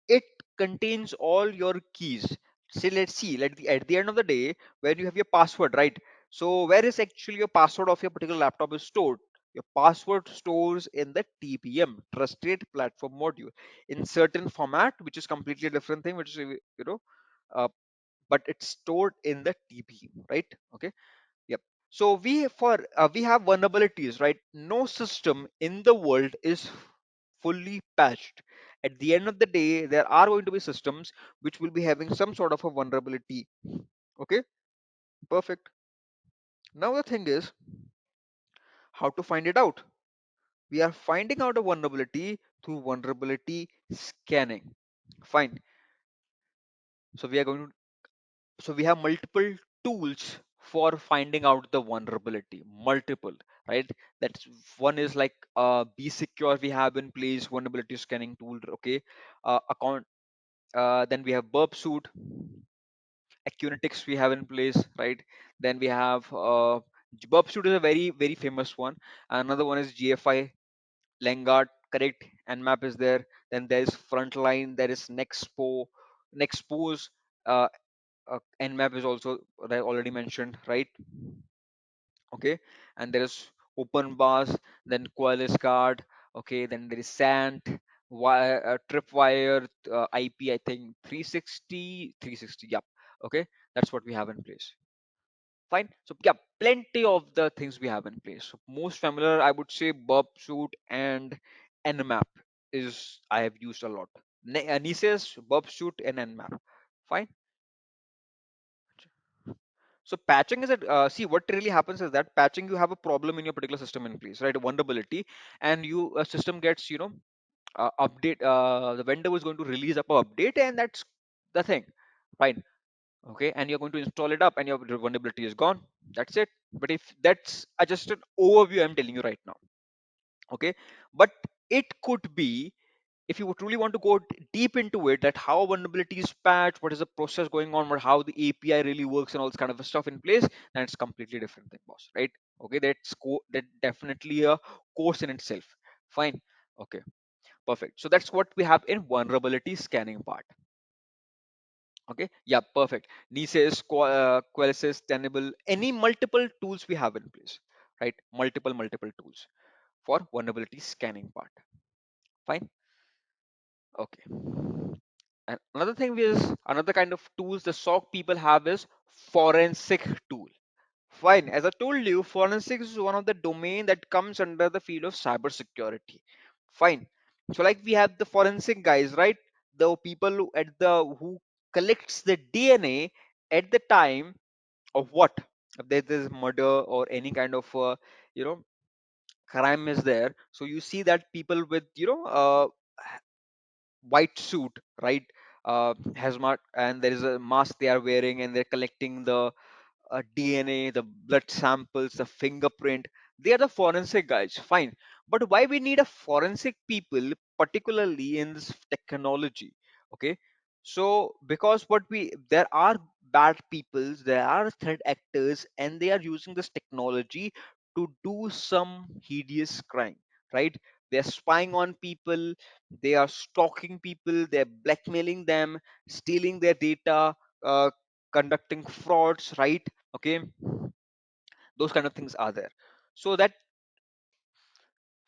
it contains all your keys. So let's see, at the end of the day, when you have your password, right? So where is actually your password of your particular laptop is stored? Your password stores in the TPM, Trusted Platform Module, in certain format, which is completely different thing, which is uh, but it's stored in the TPM, right? Okay. Yep. So we have vulnerabilities, right? No system in the world is fully patched. At the end of the day, there are going to be systems which will be having some sort of a vulnerability. Okay, perfect. Now the thing is how to find it out. We are finding out a vulnerability through vulnerability scanning. Fine. So we are going to so we have multiple tools for finding out the vulnerability, multiple, right? That's one is like be secure, we have in place vulnerability scanning tool. Okay, account then we have burp suit, Acunetics we have in place, right? Then we have burp suit is a very famous one. Another one is GFI, Langard, correct, and map is there. Then there is frontline, there is Nexpose, uh, nmap is also already mentioned, right? Okay, and there is open bars, then Qualys card. Okay, then there is Sant, tripwire, IP, I think 360. Yep. Okay, that's what we have in place. Fine. So yeah, plenty of the things we have in place. So most familiar, I would say, burp suit and nmap is I have used a lot. Nices, burp suit, and nmap. Fine. So patching is see what really happens is that patching, you have a problem in your particular system in place, right? A vulnerability, and you a system gets update. The vendor was going to release up a update, and that's the thing, fine. Okay, and you're going to install it up, and your vulnerability is gone. That's it. But if that's just an overview I'm telling you right now, okay, but it could be if you truly want to go deep into it, that how vulnerability is patched, what is the process going on, or how the API really works, and all this kind of stuff in place, then it's completely different thing, boss. Right? Okay, that definitely a course in itself. Fine. Okay, perfect. So that's what we have in vulnerability scanning part. Okay, yeah, perfect. Nieces, Qualys, Tenable, any multiple tools we have in place, right? Multiple tools for vulnerability scanning part. Fine. Okay. And another thing is another kind of tools the SOC people have is forensic tool. Fine. As I told you, forensics is one of the domain that comes under the field of cybersecurity. Fine. So like we have the forensic guys, right? The people who collects the DNA at the time of what? If there's murder or any kind of you know crime is there. So you see that people with white suit, right? Hazmat, and there is a mask they are wearing, and they're collecting the DNA, the blood samples, the fingerprint. They are the forensic guys, fine. But why we need a forensic people, particularly in this technology? Okay, so because what we there are bad peoples, there are threat actors, and they are using this technology to do some hideous crime, right? They're spying on people, they are stalking people, they're blackmailing them, stealing their data, uh, conducting frauds, right? Okay, those kind of things are there. So that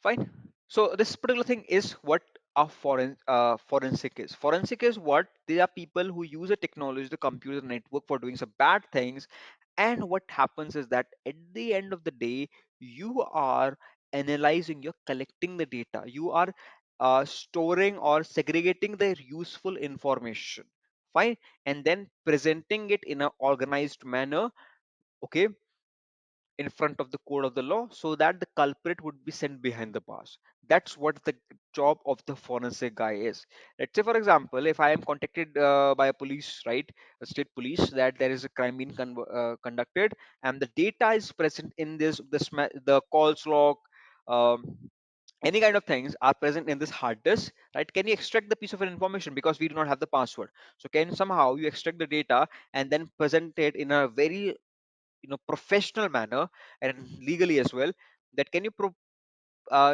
fine. So this particular thing is what a forensic is. Forensic is what they are people who use a technology, the computer network, for doing some bad things. And what happens is that at the end of the day, you are analyzing, you're collecting the data, you are storing or segregating the useful information, fine, and then presenting it in an organized manner, okay, in front of the code of the law, so that the culprit would be sent behind the bars. That's what the job of the forensic guy is. Let's say, for example, if I am contacted by a police, right, a state police, that there is a crime being conducted, and the data is present in the calls log, um, any kind of things are present in this hard disk, right? Can you extract the piece of information, because we do not have the password? So can somehow you extract the data and then present it in a very professional manner and legally as well, that can you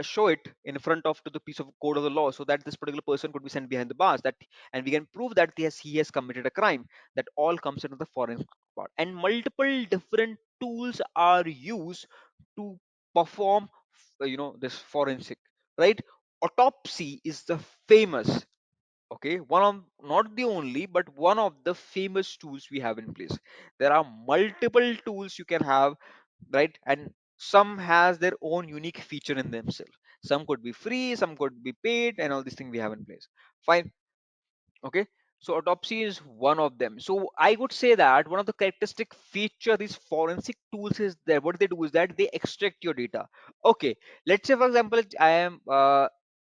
show it in front of to the piece of code of the law, so that this particular person could be sent behind the bars, that and we can prove that he has committed a crime. That all comes into the foreign part, and multiple different tools are used to perform this forensic, right? Autopsy is the famous, okay, one of, not the only, but one of the famous tools we have in place. There are multiple tools you can have, right? And some has their own unique feature in themselves. Some could be free, some could be paid, and all these things we have in place, fine. Okay, so autopsy is one of them. So I would say that one of the characteristic feature these forensic tools is that what they do is that they extract your data. Okay, let's say for example I am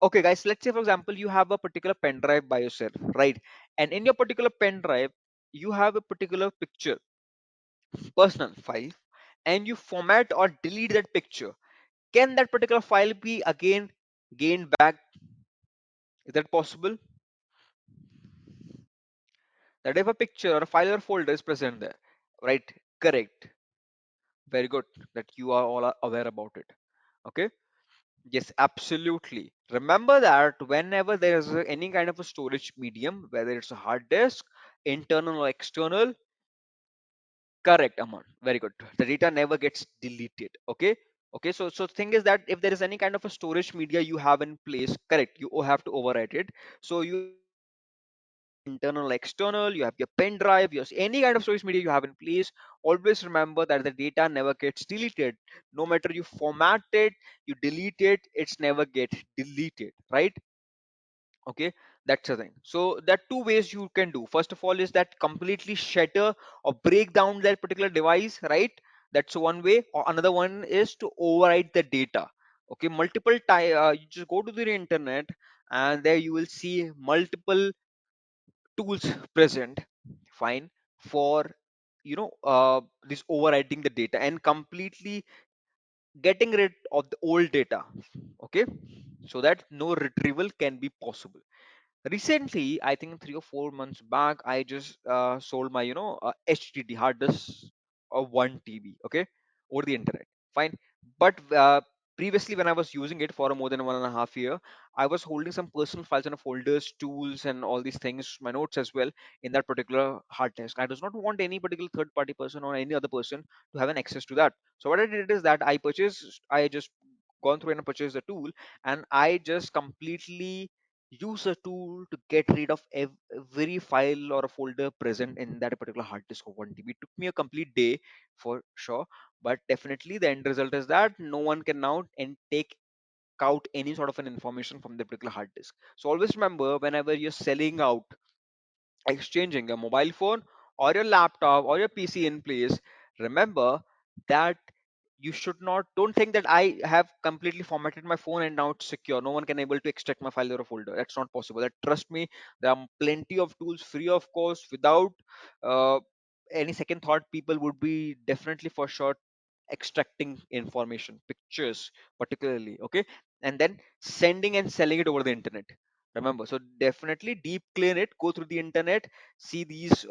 okay guys, let's say for example you have a particular pen drive by yourself, right? And in your particular pen drive you have a particular picture, personal file, and you format or delete that picture. Can that particular file be again gained back? Is that possible? That if a picture or a file or folder is present there, right? Correct. Very good that you are all are aware about it. Okay, yes, absolutely. Remember that whenever there is any kind of a storage medium, whether it's a hard disk, internal or external, correct, Aman, very good, the data never gets deleted. Okay, okay, so thing is that if there is any kind of a storage media you have in place, correct, you have to overwrite it. So you internal, external, you have your pen drive, your any kind of storage media you have in place, always remember that the data never gets deleted. No matter you format it, you delete it, it's never get deleted, right? Okay, that's the thing. So there are two ways you can do. First of all is that completely shatter or break down that particular device, right? That's one way. Or another one is to overwrite the data. Okay, multiple time, you just go to the internet, and there you will see multiple tools present, fine, for this overwriting the data and completely getting rid of the old data. Okay, so that no retrieval can be possible. Recently, I think 3 or 4 months back, I just sold my HDD hard disk of 1 TB, okay, over the internet. Fine, but previously when I was using it for more than 1.5 year, I was holding some personal files and folders, tools, and all these things, my notes as well, in that particular hard disk. I does not want any particular third party person or any other person to have an access to that. So what I did is that I just gone through and purchased a tool, and I just completely use a tool to get rid of every file or a folder present in that particular hard disk of 1 TB. It took me a complete day for sure, but definitely the end result is that no one can now and take out any sort of an information from the particular hard disk. So always remember, whenever you're selling out, exchanging a mobile phone or your laptop or your PC in place, remember that you should not, don't think that I have completely formatted my phone and now it's secure, no one can able to extract my file or a folder. That's not possible. That, trust me, there are plenty of tools free of course, without uh, any second thought. People would be definitely for sure extracting information, pictures particularly, okay, and then sending and selling it over the internet. Remember, so definitely deep clean it, go through the internet, see these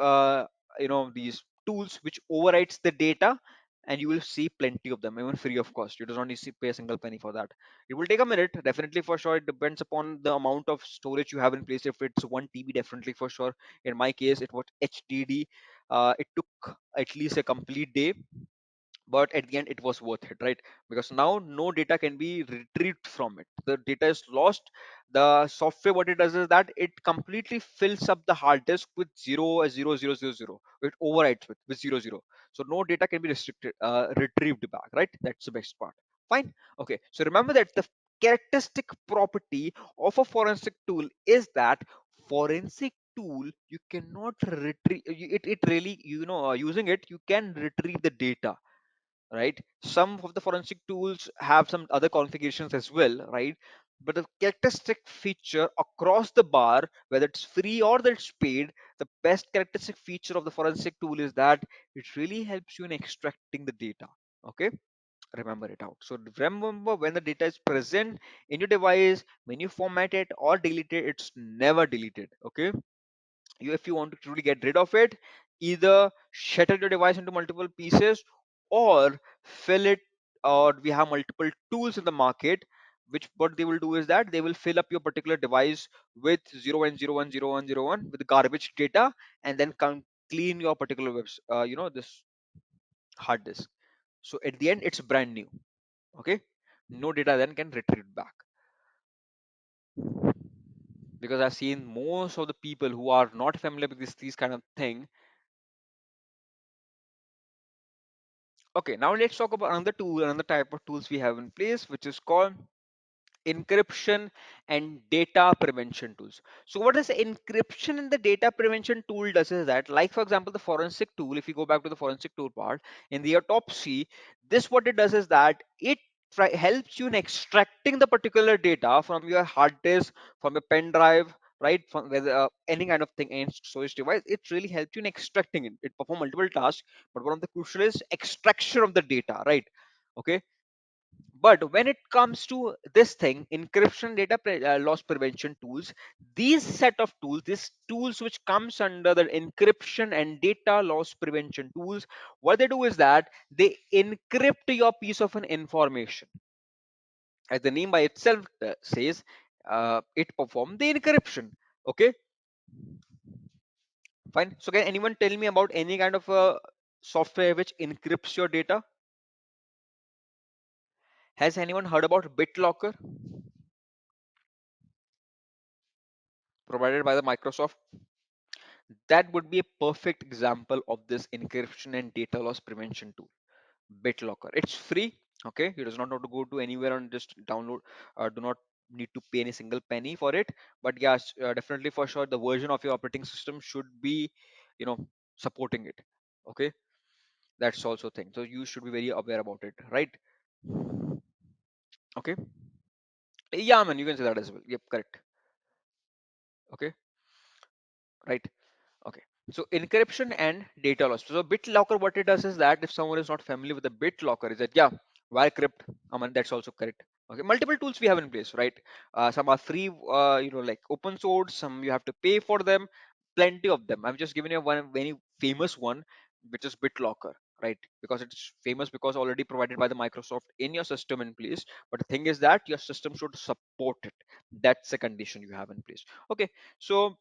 these tools which overwrites the data, and you will see plenty of them even free of cost. You do not need to pay a single penny for that. It will take a minute, definitely for sure. It depends upon the amount of storage you have in place. If it's 1 TB, definitely for sure. In my case it was HDD. It took at least a complete day, but at the end it was worth it, right? Because now no data can be retrieved from it, the data is lost. The software, what it does is that it completely fills up the hard disk with zero, it overwrites with zero zero. So no data can be retrieved back, right? That's the best part. Fine. Okay, so remember that the characteristic property of a forensic tool is that forensic tool you cannot retrieve it really, using it you can retrieve the data, right? Some of the forensic tools have some other configurations as well, right? But the characteristic feature across the bar, whether it's free or that it's paid, the best characteristic feature of the forensic tool is that it really helps you in extracting the data. Okay, remember it out. So remember, when the data is present in your device, when you format it or delete it, it's never deleted. Okay, you, if you want to truly get rid of it, either shatter your device into multiple pieces or fill it, or we have multiple tools in the market which what they will do is that they will fill up your particular device with 0 and 0 1 0 1 0 1 with the garbage data, and then clean your particular this hard disk. So at the end it's brand new. Okay, no data then can retrieve back, because I've seen most of the people who are not familiar with these kind of thing. Okay, now let's talk about another tool, another type of tools we have in place, which is called encryption and data prevention tools. So what is encryption and the data prevention tool does is that, like for example, the forensic tool, if you go back to the forensic tool part in the autopsy, this what it does is that it helps you in extracting the particular data from your hard disk, from your pen drive, right, from whether any kind of thing, any storage device. It really helps you in extracting it. It perform multiple tasks, but one of the crucial is extraction of the data, right? Okay, but when it comes to this thing, encryption, loss prevention tools, these set of tools, these tools which comes under the encryption and data loss prevention tools, what they do is that they encrypt your piece of an information. As the name by itself says, it perform the encryption. Okay, fine. So can anyone tell me about any kind of a software which encrypts your data? Has anyone heard about BitLocker, provided by the Microsoft? That would be a perfect example of this encryption and data loss prevention tool, BitLocker. It's free. Okay, you does not have to go to anywhere and just download. Do not need to pay any single penny for it. But yes, definitely for sure, the version of your operating system should be, you know, supporting it. Okay, that's also thing. So you should be very aware about it, right? Okay, yeah, man, you can say that as well. Yep, correct. Okay, right. Okay. So encryption and data loss. So BitLocker, what it does is that if someone is not familiar with the BitLocker, is that yeah, wire crypt. I mean that's also correct. Okay, multiple tools we have in place, right? Some are free, like open source. Some you have to pay for them. Plenty of them. I've just given you one very famous one, which is BitLocker, right? Because it's famous because already provided by the Microsoft in your system in place. But the thing is that your system should support it. That's the condition you have in place. Okay, so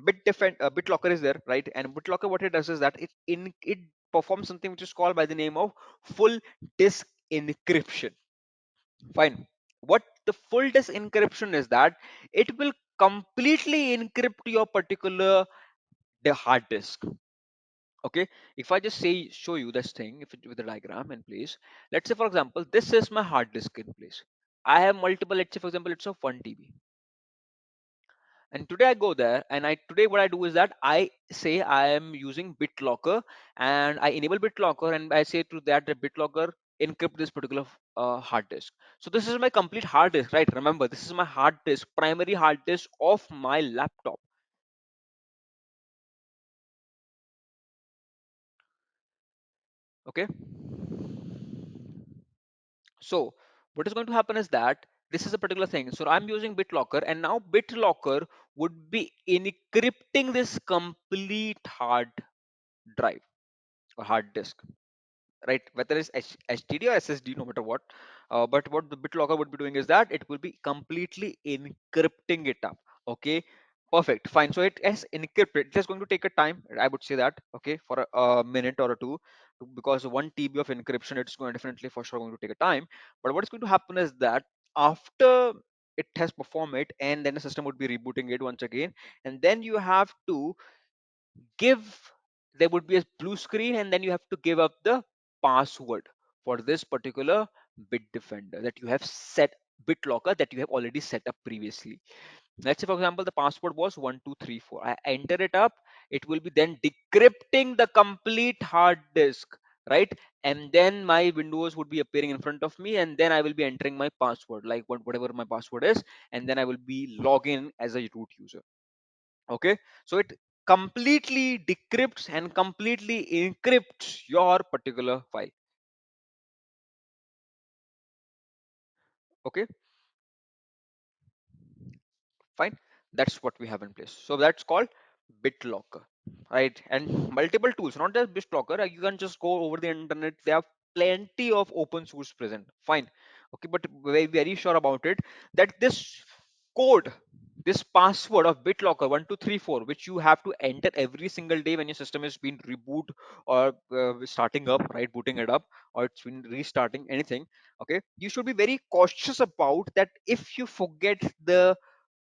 BitLocker is there, right? And BitLocker, what it does is that it performs something which is called by the name of full disk encryption. Fine. What the full disk encryption is that it will completely encrypt your particular the hard disk. Okay. If I just say show you this thing, if it, with the diagram in place, let's say for example, this is my hard disk in place. I have multiple. Let's say for example, it's of 1 TB. And today I go there and I today what I do is that I say I am using BitLocker and I enable BitLocker and I say to that the BitLocker encrypt this particular hard disk. So this is my complete hard disk, right? Remember, this is my hard disk, primary hard disk of my laptop. Okay. So what is going to happen is that this is a particular thing. So I'm using BitLocker and now BitLocker would be encrypting this complete hard drive or hard disk, right? Whether it's HDD or SSD, no matter what. But what the BitLocker would be doing is that it will be completely encrypting it up. Okay, perfect, fine. So it is encrypted. It is going to take a time. I would say that okay for a minute or a two, because 1 TB of encryption, it's going definitely for sure going to take a time. But what is going to happen is that after it has performed it, and then the system would be rebooting it once again, and then you have to give there would be a blue screen and then you have to give up the password for this particular bit defender that you have set BitLocker that you have already set up previously. Let's say for example the password was 1234. I enter it up, it will be then decrypting the complete hard disk, right? And then my windows would be appearing in front of me and then I will be entering my password, like whatever my password is, and then I will be login as a root user. Okay, so it completely decrypts and completely encrypts your particular file. Okay, fine, that's what we have in place. So that's called BitLocker, right? And multiple tools, not just BitLocker. You can just go over the internet, there are plenty of open source present, fine. Okay, but very sure about it that this code, this password of BitLocker 1234, which you have to enter every single day when your system is being reboot or starting up, right, booting it up, or it's been restarting anything. Okay, you should be very cautious about that. If you forget the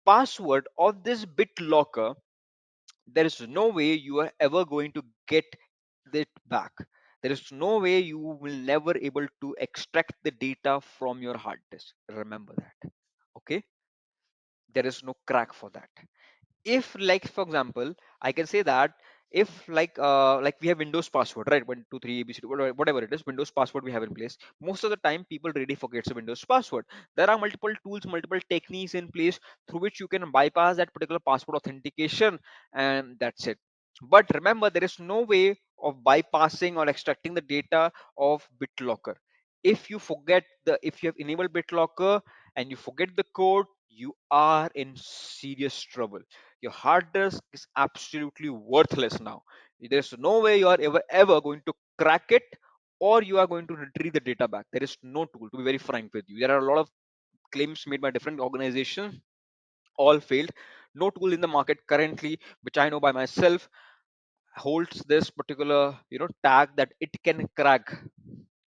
password of this BitLocker, there is no way you are ever going to get it back. There is no way you will never able to extract the data from your hard disk. Remember that. Okay, there is no crack for that. If like for example I can say that if like we have Windows password, right? 1 2 3 abcd, whatever it is, Windows password we have in place. Most of the time people really forgets the Windows password. There are multiple tools, multiple techniques in place through which you can bypass that particular password authentication, and that's it. But remember, there is no way of bypassing or extracting the data of BitLocker. If you forget the if you have enabled BitLocker and you forget the code, you are in serious trouble. Your hard disk is absolutely worthless now. There's no way you are ever going to crack it, or you are going to retrieve the data back. There is no tool, to be very frank with you. There are a lot of claims made by different organizations, all failed. No tool in the market currently, which I know by myself, holds this particular tag that it can crack,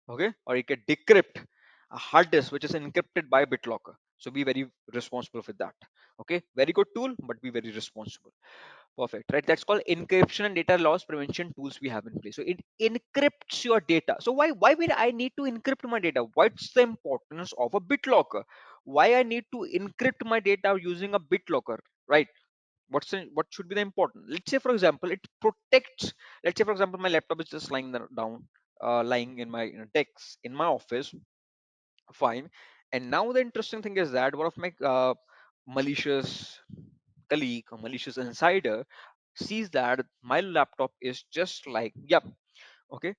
okay, or it can decrypt a hard disk which is encrypted by BitLocker. So be very responsible with that. Okay, very good tool, but be very responsible. Perfect, right? That's called encryption and data loss prevention tools we have in place. So it encrypts your data. So why will I need to encrypt my data? What's the importance of a BitLocker? Why I need to encrypt my data using a BitLocker, right? What should be the important? Let's say for example it protects. Let's say for example my laptop is just lying down, lying in my desk in my office, fine. And now the interesting thing is that one of my malicious colleague or malicious insider sees that my laptop is just like, yep, okay,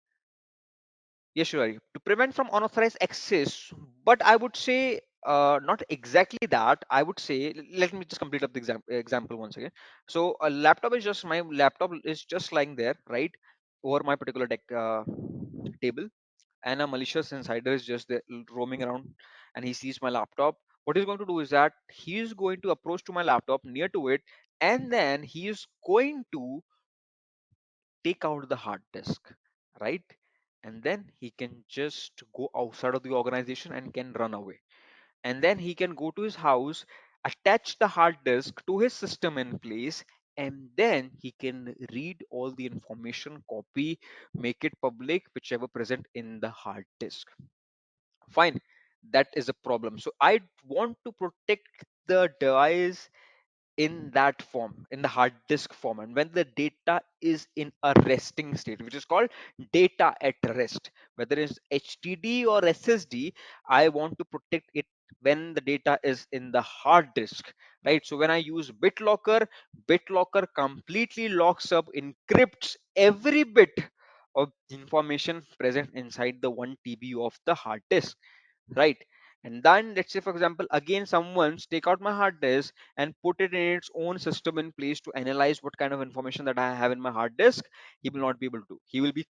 yes, sure, to prevent from unauthorized access. But I would say Not exactly that. I would say, let me just complete up the example once again. So a laptop is just my laptop is just lying there, right, over my particular table, and a malicious insider is just there roaming around, and he sees my laptop. What he's going to do is that he is going to approach to my laptop near to it, and then he is going to take out the hard disk, right? And then he can just go outside of the organization and can run away, and then he can go to his house, attach the hard disk to his system in place, and then he can read all the information, copy, make it public, whichever present in the hard disk. Fine, that is a problem. So I want to protect the device in that form, in the hard disk form, and when the data is in a resting state, which is called data at rest, whether it's HDD or SSD, I want to protect it when the data is in the hard disk, right? So when I use BitLocker completely locks up, encrypts every bit of information present inside the 1 TB of the hard disk, right? And then let's say, for example, again someone's take out my hard disk and put it in its own system in place to analyze what kind of information that I have in my hard disk. He will not be able to. He will be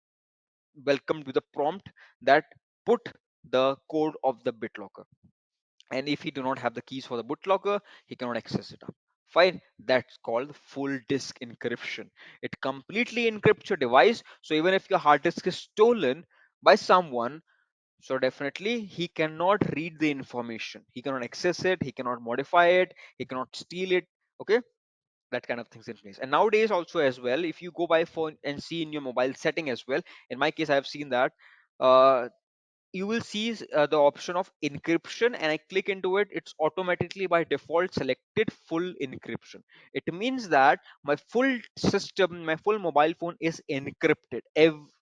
welcomed with a prompt that put the code of the BitLocker, and if he do not have the keys for the BitLocker, he cannot access it up. Fine, that's called full disk encryption. It completely encrypts your device, so even if your hard disk is stolen by someone, so definitely he cannot read the information, he cannot access it, he cannot modify it, he cannot steal it. Okay, that kind of things in place. And nowadays also as well, if you go by phone and see in your mobile setting as well, in my case I have seen that, uh, you will see the option of encryption, and I click into it, it's automatically by default selected full encryption. It means that my full system, my full mobile phone is encrypted,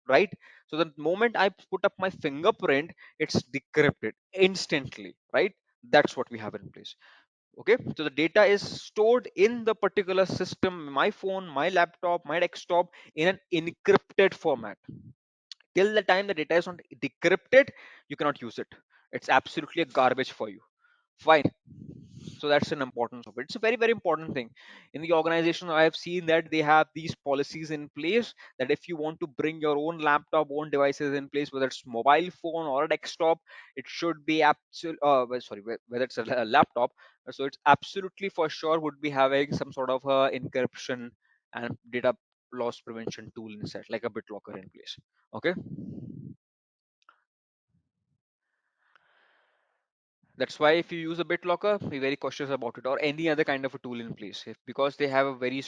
right? So the moment I put up my fingerprint, it's decrypted instantly, right? That's what we have in place. Okay, so the data is stored in the particular system, my phone, my laptop, my desktop, in an encrypted format. Till the time the data is not decrypted, you cannot use it. It's absolutely a garbage for you. Fine. So that's an importance of it. It's a very, very important thing. In the organization, I have seen that they have these policies in place that if you want to bring your own laptop, own devices in place, whether it's mobile phone or a desktop, it should be whether it's a laptop, so it's absolutely for sure would be having some sort of a encryption and data loss prevention tool inside, like a BitLocker in place. Okay, that's why if you use a BitLocker, be very cautious about it, or any other kind of a tool in place. If because they have a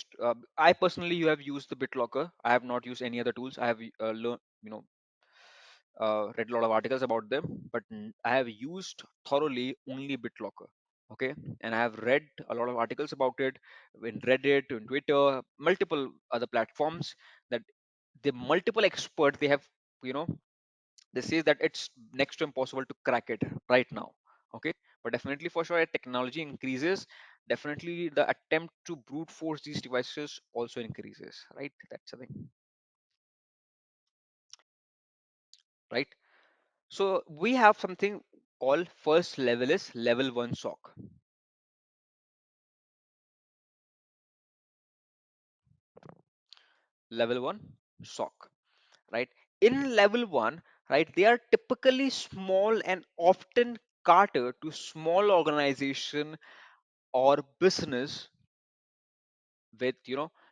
I personally you have used the BitLocker. I have not used any other tools. I have learned, read a lot of articles about them, but I have used thoroughly only BitLocker. Okay, and I have read a lot of articles about it in Reddit, in Twitter, multiple other platforms, that the multiple experts they have, you know, they say that it's next to impossible to crack it right now. Okay, but definitely for sure as technology increases, definitely the attempt to brute force these devices also increases, right? That's the thing, right? So we have something called first level is level 1 SOC. Level 1 SOC, right? In level 1, right, they are typically small and often cater to small organization or business with,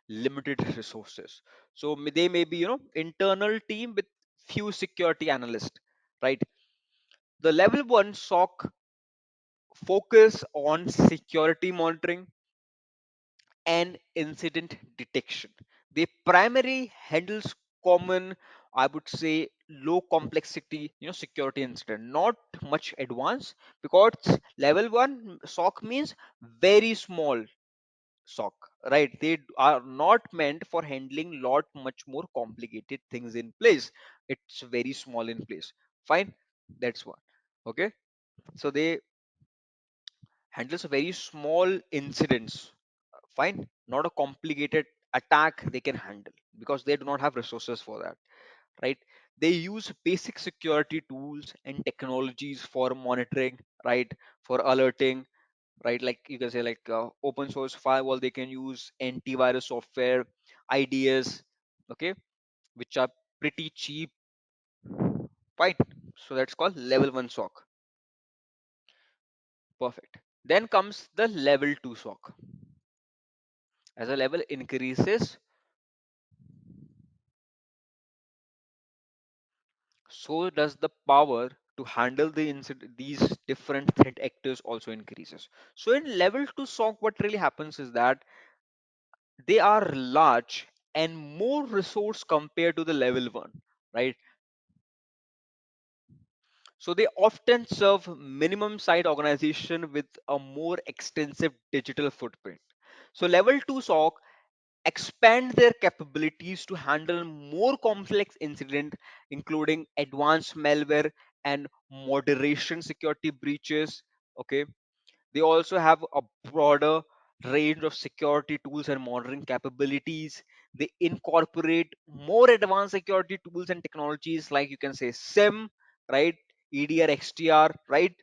limited resources. So they may be, internal team with few security analysts, right? The level 1 SOC focus on security monitoring and incident detection. They primarily handles common, I would say, low complexity, security incident, not much advanced, because level 1 SOC means very small SOC, right? They are not meant for handling lot much more complicated things in place. It's very small in place. Fine, that's one. Okay, so they handles a very small incidents. Fine, not a complicated attack they can handle because they do not have resources for that, right? They use basic security tools and technologies for monitoring, right? For alerting, right? Like you can say like open source firewall, they can use antivirus software, IDs, okay, which are pretty cheap, right? So that's called level 1 SOC. Perfect. Then comes the level 2 SOC. As a level increases, so does the power to handle these different threat actors also increases. So in level 2 SOC, what really happens is that they are large and more resource compared to the level 1, right? So they often serve minimum site organization with a more extensive digital footprint. So level 2 SOC expand their capabilities to handle more complex incidents, including advanced malware and moderation security breaches. Okay, they also have a broader range of security tools and monitoring capabilities. They incorporate more advanced security tools and technologies like you can say SIEM, right? EDR, XDR, right?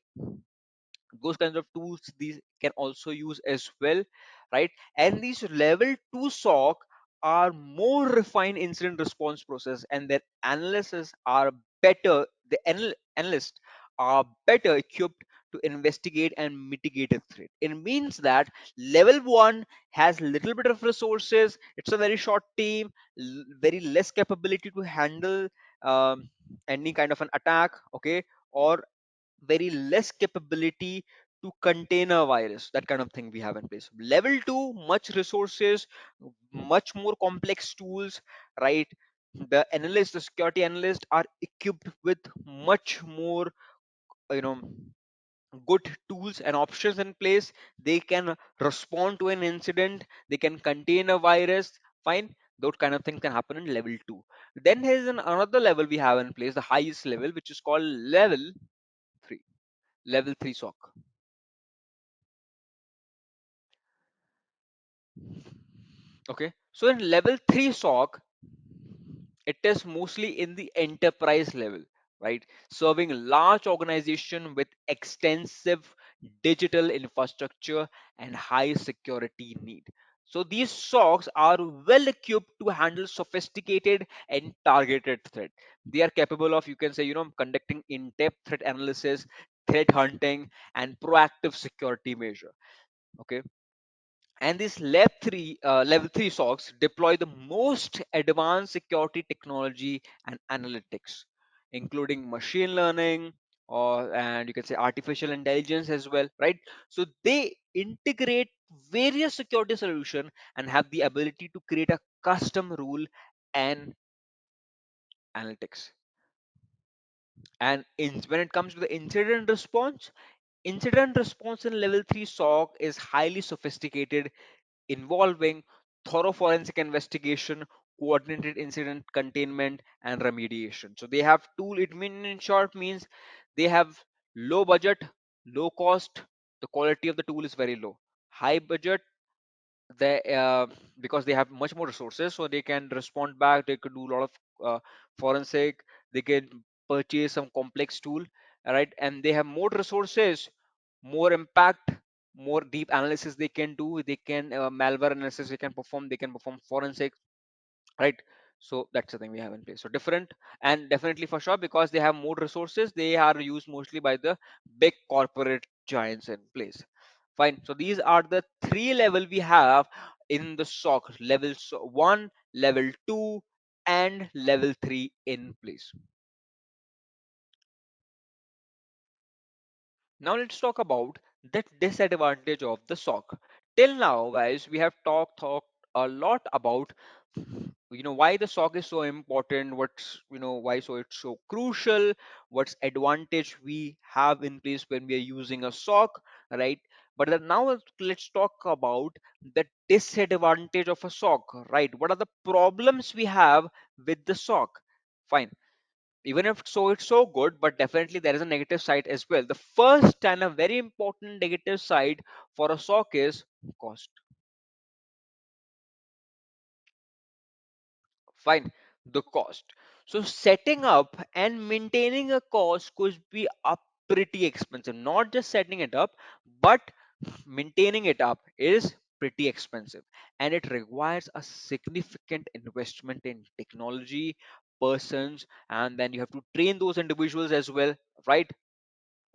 Those kinds of tools these can also use as well, right? And these level 2 SOC are more refined incident response process, and their analysis are better. Analysts are better equipped to investigate and mitigate a threat. It means that level 1 has little bit of resources, it's a very short team, very less capability to handle um, any kind of an attack, okay, or very less capability to contain a virus. That kind of thing we have in place. Level 2, much resources, much more complex tools, right? The analysts, the security analysts are equipped with much more, you know, good tools and options in place. They can respond to an incident, they can contain a virus. Fine, those kind of things can happen in level 2. Then here's another level we have in place, the highest level, which is called level 3. Level 3 SOC. Okay, so in level 3 SOC, it is mostly in the enterprise level, right? Serving large organization with extensive digital infrastructure and high security need. So these SOCs are well equipped to handle sophisticated and targeted threat. They are capable of, you can say, conducting in-depth threat analysis, threat hunting, and proactive security measure. Okay, and this level 3 SOCs deploy the most advanced security technology and analytics, including machine learning or and you can say artificial intelligence as well, right? So they integrate various security solution and have the ability to create a custom rule and analytics. And when it comes to the incident response in level 3 SOC is highly sophisticated, involving thorough forensic investigation, coordinated incident containment, and remediation. So they have tool. It mean in short means they have low budget, low cost. The quality of the tool is very low. High budget, they because they have much more resources, so they can respond back. They could do a lot of forensic. They can purchase some complex tool, all right, and they have more resources, more impact, more deep analysis they can do. They can malware analysis they can perform. They can perform forensic, right? So that's the thing we have in place. So different, and definitely for sure because they have more resources, they are used mostly by the big corporate giants in place. Fine, so these are the three level we have in the SOC: level 1, level 2, and level 3 in place. Now let's talk about the disadvantage of the SOC. Till now, guys, we have talked a lot about why the SOC is so important, what's why so it's so crucial, what's advantage we have in place when we are using a SOC, right? But then now let's talk about the disadvantage of a SOC, right? What are the problems we have with the SOC? Fine, even if so it's so good, but definitely there is a negative side as well. The first and a very important negative side for a SOC is cost. Fine, the cost. So setting up and maintaining a course could be a pretty expensive. Not just setting it up, but maintaining it up is pretty expensive, and it requires a significant investment in technology, persons, and then you have to train those individuals as well, right?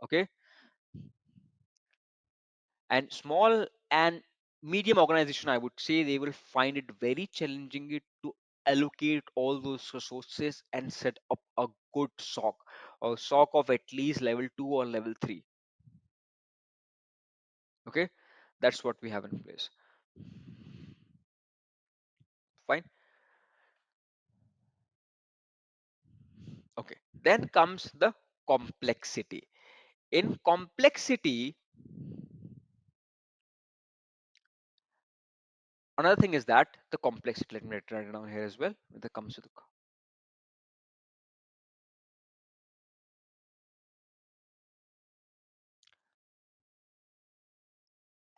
Okay. And small and medium organization, I would say, they will find it very challenging to allocate all those resources and set up a good SOC, or SOC of at least level 2 or level 3. Okay, that's what we have in place. Fine. Okay, then comes the complexity. In complexity, another thing is that the complexity, let me write it down here as well, that comes to the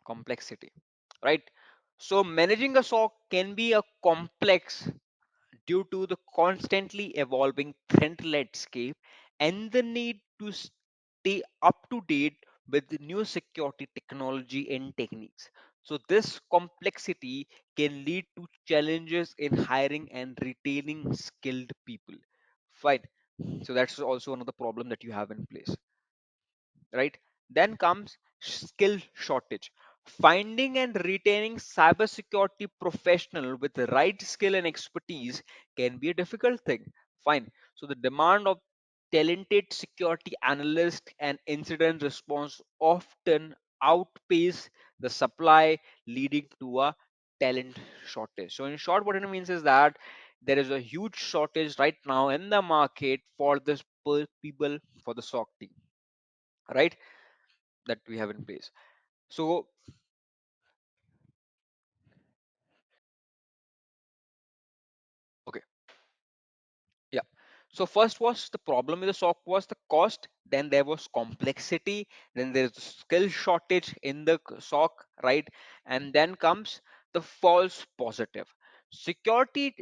complexity, right? So managing a SOC can be a complex due to the constantly evolving threat landscape and the need to stay up to date with the new security technology and techniques. So this complexity can lead to challenges in hiring and retaining skilled people. Fine. So that's also another problem that you have in place, right? Then comes skill shortage. Finding and retaining cybersecurity professional with the right skill and expertise can be a difficult thing. Fine. So the demand of talented security analyst and incident response often outpace the supply, leading to a talent shortage. So in short, what it means is that there is a huge shortage right now in the market for this people for the SOC team, right? That we have in place. So, okay, yeah. So first was the problem with the SOC was the cost, then there was complexity, then there's skill shortage in the SOC, right? And then comes the false positive. Security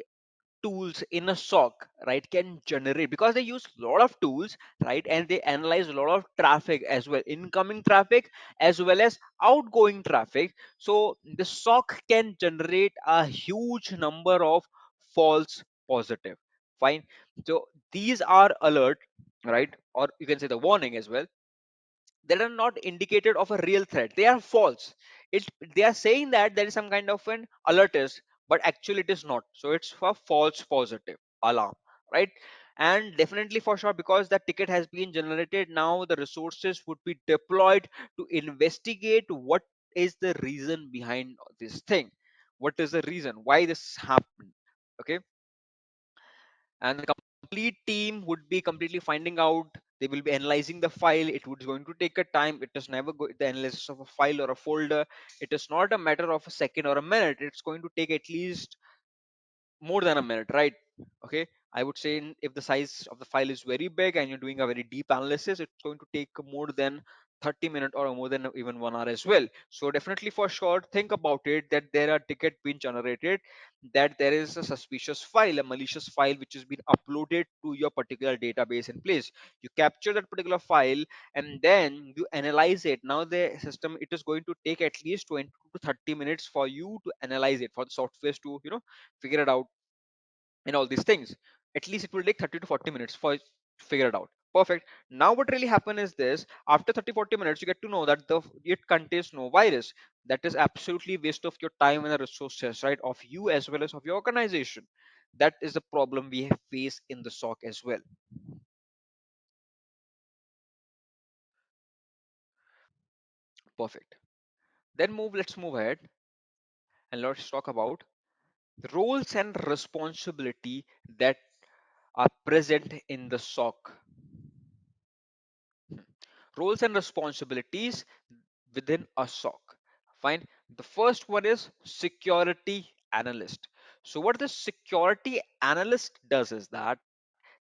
tools in a SOC, right, can generate, because they use a lot of tools, right, and they analyze a lot of traffic as well, incoming traffic as well as outgoing traffic. So the SOC can generate a huge number of false positive. Fine. So these are alert, right, or you can say the warning as well, that are not indicated of a real threat. They are false. They are saying that there is some kind of an alert is, but actually it is not. So it's for false positive alarm, right? And definitely for sure, because that ticket has been generated, now the resources would be deployed to investigate what is the reason behind this thing. What is the reason why this happened? Okay, and the complete team would be completely finding out. They will be analyzing the file. It would going to take a time. It is never the analysis of a file or a folder, it is not a matter of a second or a minute. It's going to take at least more than a minute, right? Okay, I would say if the size of the file is very big and you're doing a very deep analysis, it's going to take more than 30 minutes or more than even 1 hour as well. So definitely for sure, think about it, that there are ticket being generated, that there is a suspicious file, a malicious file which has been uploaded to your particular database in place. You capture that particular file and then you analyze it. Now the system, it is going to take at least 20 to 30 minutes for you to analyze it, for the software to figure it out and all these things. At least it will take 30 to 40 minutes for figure it out. Perfect. Now what really happen is this: after 30-40 minutes you get to know that the it contains no virus. That is absolutely waste of your time and the resources, right, of you as well as of your organization. That is the problem we face in the SOC as well. Perfect. Then let's move ahead and let's talk about the roles and responsibility that are present in the SOC. Roles and responsibilities within a SOC. Fine. The first one is security analyst. So what the security analyst does is that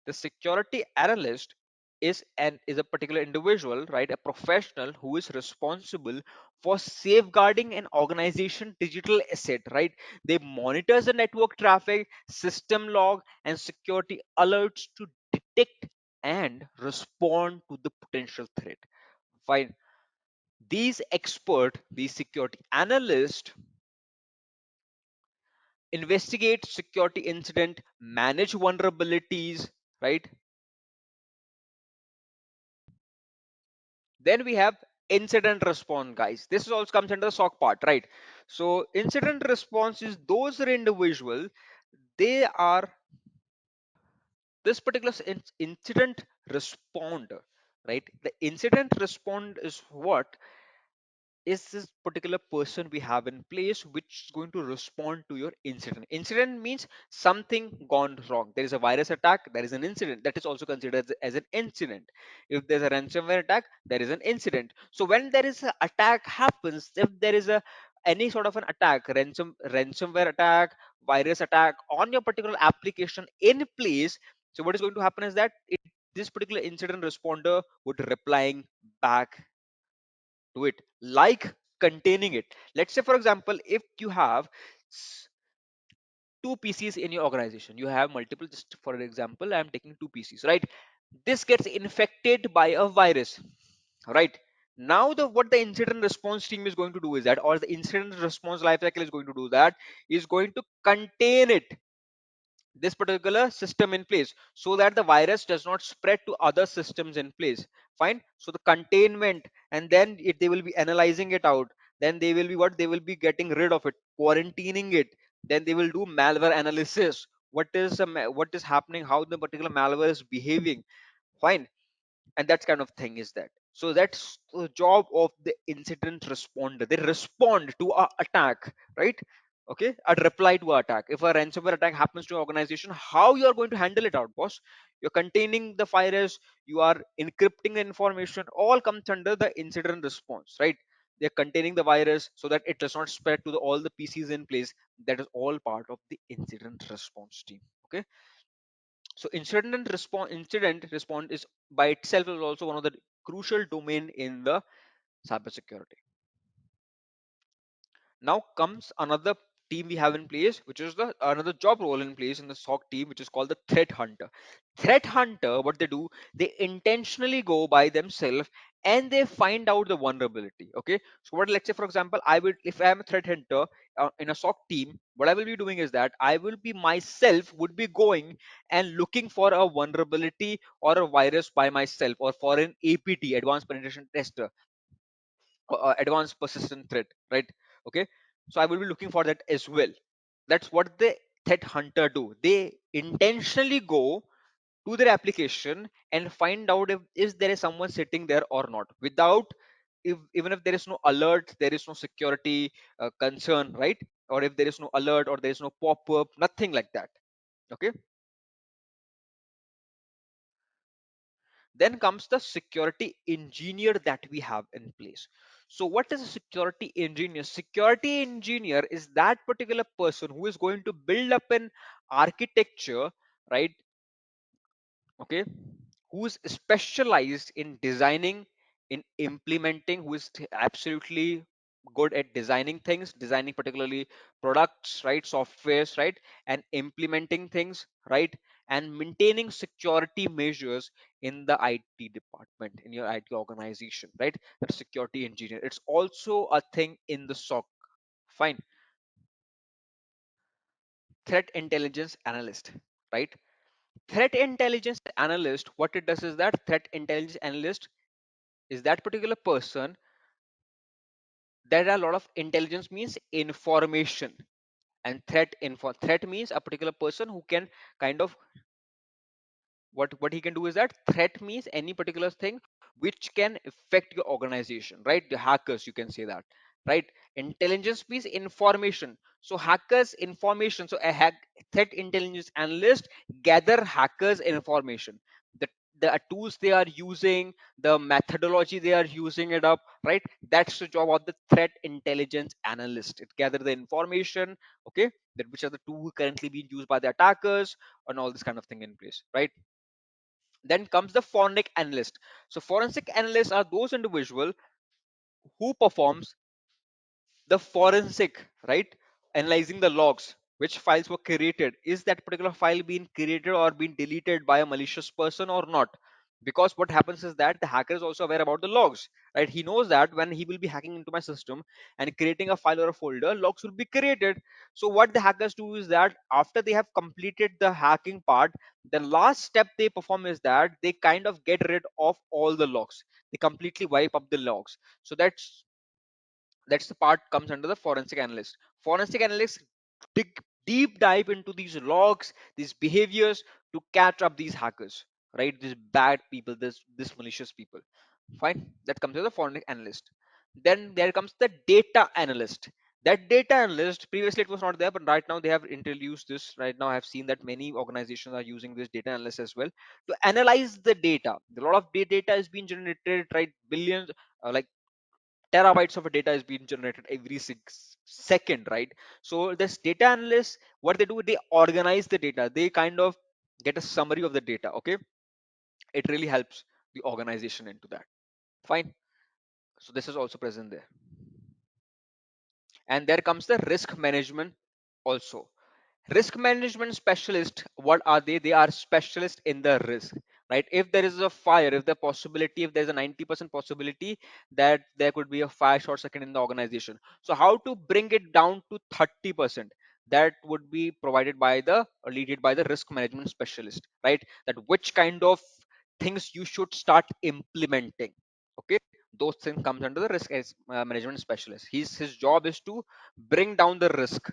the security analyst is a particular individual, right, a professional who is responsible for safeguarding an organization digital asset, right? They monitors the network traffic, system log, and security alerts to detect and respond to the potential threat. Fine. These security analysts investigate security incident, manage vulnerabilities, right? Then we have incident response, guys. This also comes under the SOC part, right? So incident response is those individual, they are this particular incident responder, right? The incident respond is what is this particular person we have in place which is going to respond to your incident. Incident means something gone wrong. There is a virus attack, there is an incident that is also considered as an incident. If there's a ransomware attack, there is an incident. So when there is an attack happens, if there is a any sort of an attack, ransomware attack, virus attack on your particular application in place, so what is going to happen is that this particular incident responder would replying back to it, like containing it. Let's say for example, if you have two PCs in your organization, you have multiple, just for example I'm taking two PCs, right? This gets infected by a virus, right? Now the what the incident response team is going to do is that, or the incident response lifecycle is going to do that, is going to contain it, this particular system in place, so that the virus does not spread to other systems in place. Fine. So the containment, and then they will be analyzing it out, then they will be what, they will be getting rid of it, quarantining it, then they will do malware analysis, what is what is happening, how the particular malware is behaving. Fine. And that kind of thing is that, so that's the job of the incident responder. They respond to a attack, right? Okay, a reply to a attack. If a ransomware attack happens to your organization, how you are going to handle it out, boss? You're containing the virus, you are encrypting the information, all comes under the incident response, right? They're containing the virus so that it does not spread to all the PCs in place. That is all part of the incident response team. Okay. So incident response is by itself is also one of the crucial domain in the cybersecurity. Now comes another team we have in place, which is the another job role in place in the SOC team, which is called the threat hunter. Threat hunter, what they do, they intentionally go by themselves and they find out the vulnerability. Okay, so what, let's say for example, I would, if I am a threat hunter in a SOC team, what I will be doing is that I will be myself would be going and looking for a vulnerability or a virus by myself, or for an APT, advanced penetration tester, advanced persistent threat, right? Okay, so I will be looking for that as well. That's what the threat hunter do. They intentionally go to their application and find out if is there is someone sitting there or not, without, if even if there is no alert, there is no security concern, right? Or if there is no alert or there is no pop-up, nothing like that. Okay. Then comes the security engineer that we have in place. So what is a security engineer? Security engineer is that particular person who is going to build up an architecture, right? Okay, who is specialized in designing, in implementing, who is absolutely good at designing things, designing particularly products, right, softwares, right, and implementing things, right, and maintaining security measures in the IT department, in your IT organization, right? That's security engineer. It's also a thing in the SOC. Fine. Threat intelligence analyst, right? Threat intelligence analyst, what it does is that threat intelligence analyst is that particular person, there are a lot of intelligence means information, and threat means a particular person who can kind of, what he can do is that threat means any particular thing which can affect your organization, right? The hackers, you can say that, right? Intelligence means information, so hackers information, so a threat intelligence analyst gather hackers information, the tools they are using, the methodology they are using it up, right? That's the job of the threat intelligence analyst. It gather the information, okay, that which are the tools currently being used by the attackers and all this kind of thing in place, right? Then comes the forensic analyst. So forensic analysts are those individuals who performs the forensic, right, analyzing the logs, which files were created, is that particular file being created or being deleted by a malicious person or not. Because what happens is that the hacker is also aware about the logs, right? He knows that when he will be hacking into my system and creating a file or a folder, logs will be created. So what the hackers do is that after they have completed the hacking part, the last step they perform is that they kind of get rid of all the logs. They completely wipe up the logs. So that's the part comes under the forensic analyst. Forensic analysts dig deep dive into these logs, these behaviors, to catch up these hackers, right? These bad people, this malicious people. Fine, that comes as a forensic analyst. Then there comes the data analyst. That data analyst, previously it was not there, but right now they have introduced this. Right now I have seen that many organizations are using this data analyst as well to analyze the data. A lot of data is being generated, right? Billions, like terabytes of data is being generated every 6 second, right? So this data analysts, what they do, they organize the data. They kind of get a summary of the data. Okay, it really helps the organization into that. Fine. So this is also present there. And there comes the risk management also. Risk management specialist, what are they are specialists in the risk, right? If there is a fire, if the possibility, if there's a 90% possibility that there could be a fire short circuit in the organization, so how to bring it down to 30%, that would be provided by the or leaded by the risk management specialist, right? That which kind of things you should start implementing. Okay, those things comes under the management specialist. His job is to bring down the risk,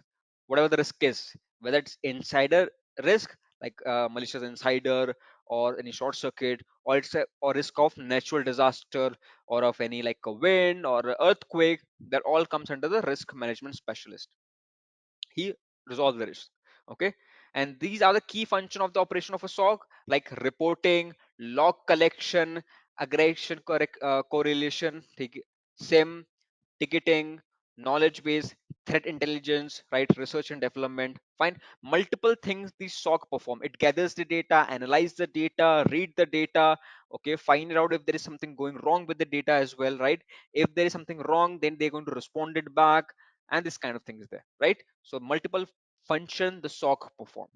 whatever the risk is, whether it's insider risk, like malicious insider, or any short circuit, or it's a or risk of natural disaster, or of any like a wind or a earthquake. That all comes under the risk management specialist. He resolves the risk. Okay, and these are the key function of the operation of a SOC, like reporting, log collection, aggregation, correlation, SIM, ticketing, knowledge base, threat intelligence, right? Research and development. Find multiple things the SOC perform. It gathers the data, analyze the data, read the data. Okay, find out if there is something going wrong with the data as well, right? If there is something wrong, then they're going to respond it back, and this kind of thing is there, right? So multiple function the SOC perform.